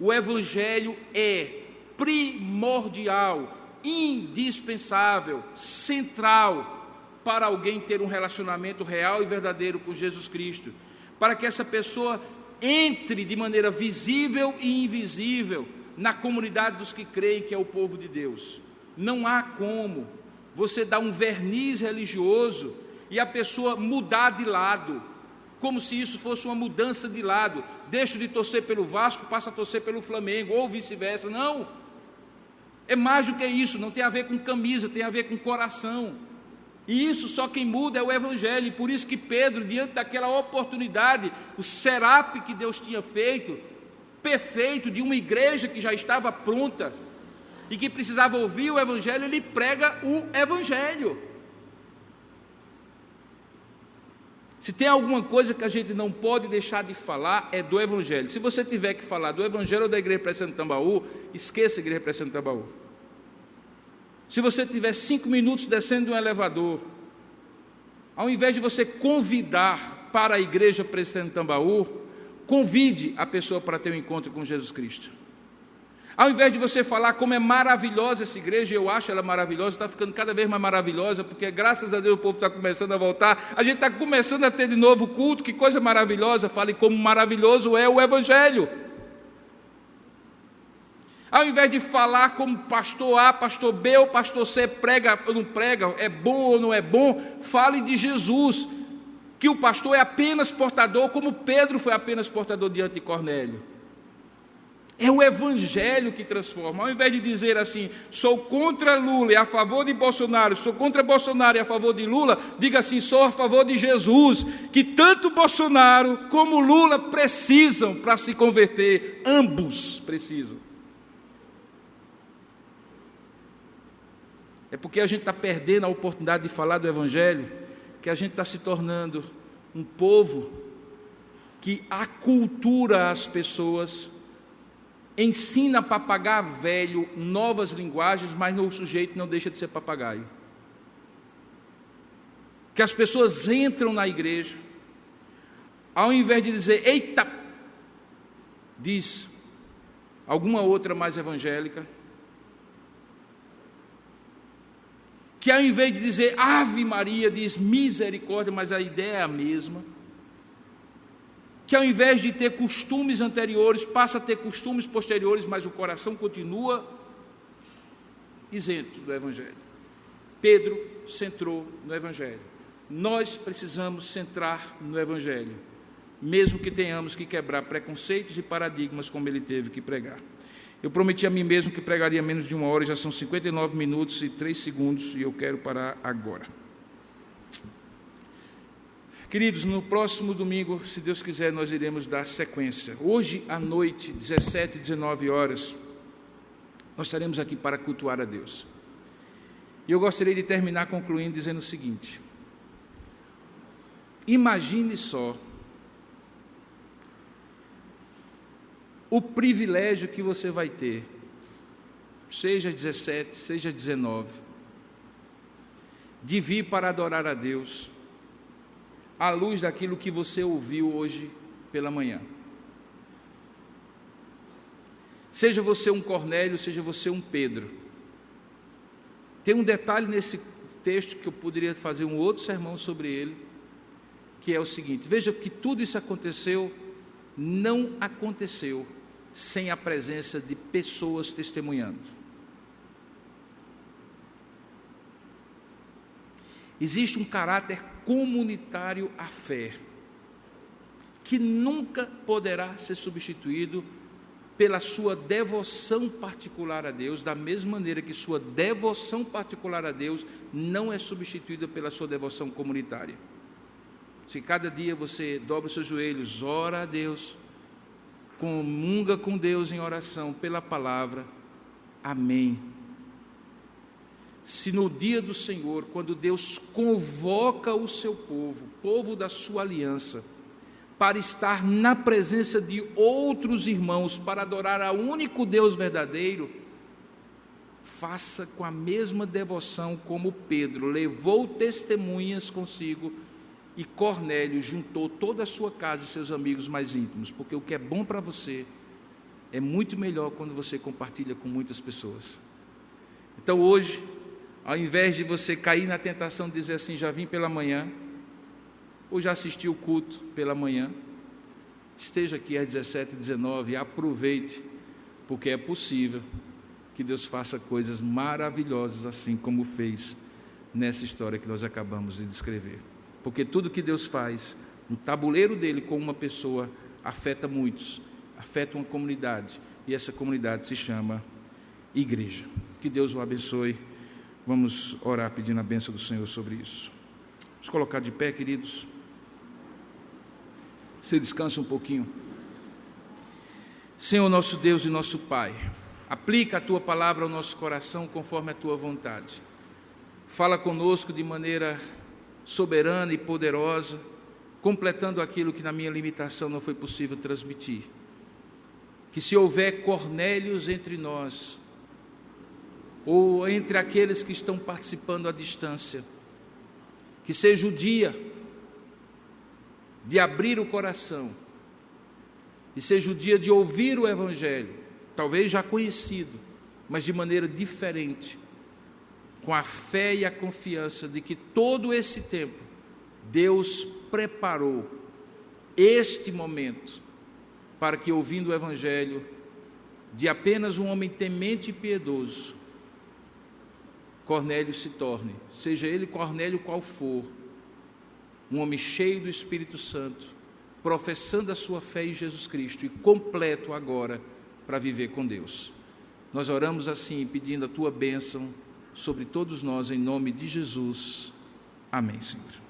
o Evangelho é primordial, indispensável, central para alguém ter um relacionamento real e verdadeiro com Jesus Cristo, para que essa pessoa entre de maneira visível e invisível na comunidade dos que creem, que é o povo de Deus. Não há como você dar um verniz religioso e a pessoa mudar de lado, como se isso fosse uma mudança de lado. Deixa de torcer pelo Vasco, passa a torcer pelo Flamengo, ou vice-versa. Não, é mais do que isso, não tem a ver com camisa, tem a ver com coração. E isso só quem muda é o Evangelho. E por isso que Pedro, diante daquela oportunidade, o setup que Deus tinha feito, perfeito, de uma igreja que já estava pronta e que precisava ouvir o Evangelho, ele prega o Evangelho. Se tem alguma coisa que a gente não pode deixar de falar, é do Evangelho. Se você tiver que falar do Evangelho ou da Igreja Presbiteriana de Tambaú, esqueça a Igreja Presbiteriana de Tambaú. Se você tiver 5 minutos descendo de um elevador, ao invés de você convidar para a Igreja Presbiteriana de Tambaú, convide a pessoa para ter um encontro com Jesus Cristo. Ao invés de você falar como é maravilhosa essa igreja, eu acho ela maravilhosa, está ficando cada vez mais maravilhosa, porque graças a Deus o povo está começando a voltar, a gente está começando a ter de novo culto, que coisa maravilhosa, fale como maravilhoso é o Evangelho. Ao invés de falar como pastor A, pastor B ou pastor C prega ou não prega, é bom ou não é bom, fale de Jesus, que o pastor é apenas portador, como Pedro foi apenas portador diante de Cornélio. É o Evangelho que transforma. Ao invés de dizer assim, sou contra Lula e a favor de Bolsonaro, sou contra Bolsonaro e a favor de Lula, diga assim, sou a favor de Jesus, que tanto Bolsonaro como Lula precisam para se converter, ambos precisam. É porque a gente está perdendo a oportunidade de falar do Evangelho, que a gente está se tornando um povo que acultura as pessoas, ensina papagaio velho novas linguagens, mas o sujeito não deixa de ser papagaio. Que as pessoas entram na igreja, ao invés de dizer, eita, diz alguma outra mais evangélica, que ao invés de dizer Ave Maria, diz misericórdia, mas a ideia é a mesma. Que ao invés de ter costumes anteriores, passa a ter costumes posteriores, mas o coração continua isento do Evangelho. Pedro centrou no Evangelho. Nós precisamos centrar no Evangelho, mesmo que tenhamos que quebrar preconceitos e paradigmas como ele teve que pregar. Eu prometi a mim mesmo que pregaria menos de 1 hora, já são 59 minutos e 3 segundos, e eu quero parar agora. Queridos, no próximo domingo, se Deus quiser, nós iremos dar sequência. Hoje à noite, 17 e 19 horas, nós estaremos aqui para cultuar a Deus. E eu gostaria de terminar concluindo dizendo o seguinte: imagine só o privilégio que você vai ter, seja 17, seja 19, de vir para adorar a Deus, à luz daquilo que você ouviu hoje pela manhã. Seja você um Cornélio, seja você um Pedro. Tem um detalhe nesse texto que eu poderia fazer um outro sermão sobre ele, que é o seguinte: veja que tudo isso aconteceu, não aconteceu sem a presença de pessoas testemunhando. Existe um caráter comunitário à fé, que nunca poderá ser substituído pela sua devoção particular a Deus, da mesma maneira que sua devoção particular a Deus não é substituída pela sua devoção comunitária. Se cada dia você dobra os seus joelhos, ora a Deus, comunga com Deus em oração pela palavra, amém. Se no dia do Senhor, quando Deus convoca o seu povo, povo da sua aliança, para estar na presença de outros irmãos, para adorar ao único Deus verdadeiro, faça com a mesma devoção como Pedro levou testemunhas consigo e Cornélio juntou toda a sua casa e seus amigos mais íntimos, porque o que é bom para você é muito melhor quando você compartilha com muitas pessoas. Então hoje, ao invés de você cair na tentação de dizer assim, já vim pela manhã, ou já assisti o culto pela manhã, esteja aqui às 17 e 19 e aproveite, porque é possível que Deus faça coisas maravilhosas, assim como fez nessa história que nós acabamos de descrever. Porque tudo que Deus faz no tabuleiro dele com uma pessoa afeta muitos, afeta uma comunidade, e essa comunidade se chama igreja. Que Deus o abençoe. Vamos orar pedindo a bênção do Senhor sobre isso. Vamos colocar de pé, queridos. Você descansa um pouquinho. Senhor, nosso Deus e nosso Pai, aplica a Tua palavra ao nosso coração conforme a Tua vontade. Fala conosco de maneira soberana e poderosa, completando aquilo que na minha limitação não foi possível transmitir. Que se houver Cornélios entre nós, ou entre aqueles que estão participando à distância, que seja o dia de abrir o coração, e seja o dia de ouvir o Evangelho, talvez já conhecido, mas de maneira diferente, com a fé e a confiança de que todo esse tempo Deus preparou este momento para que, ouvindo o Evangelho de apenas um homem temente e piedoso, Cornélio se torne, seja ele Cornélio qual for, um homem cheio do Espírito Santo, professando a sua fé em Jesus Cristo e completo agora para viver com Deus. Nós oramos assim, pedindo a Tua bênção sobre todos nós, em nome de Jesus. Amém, Senhor.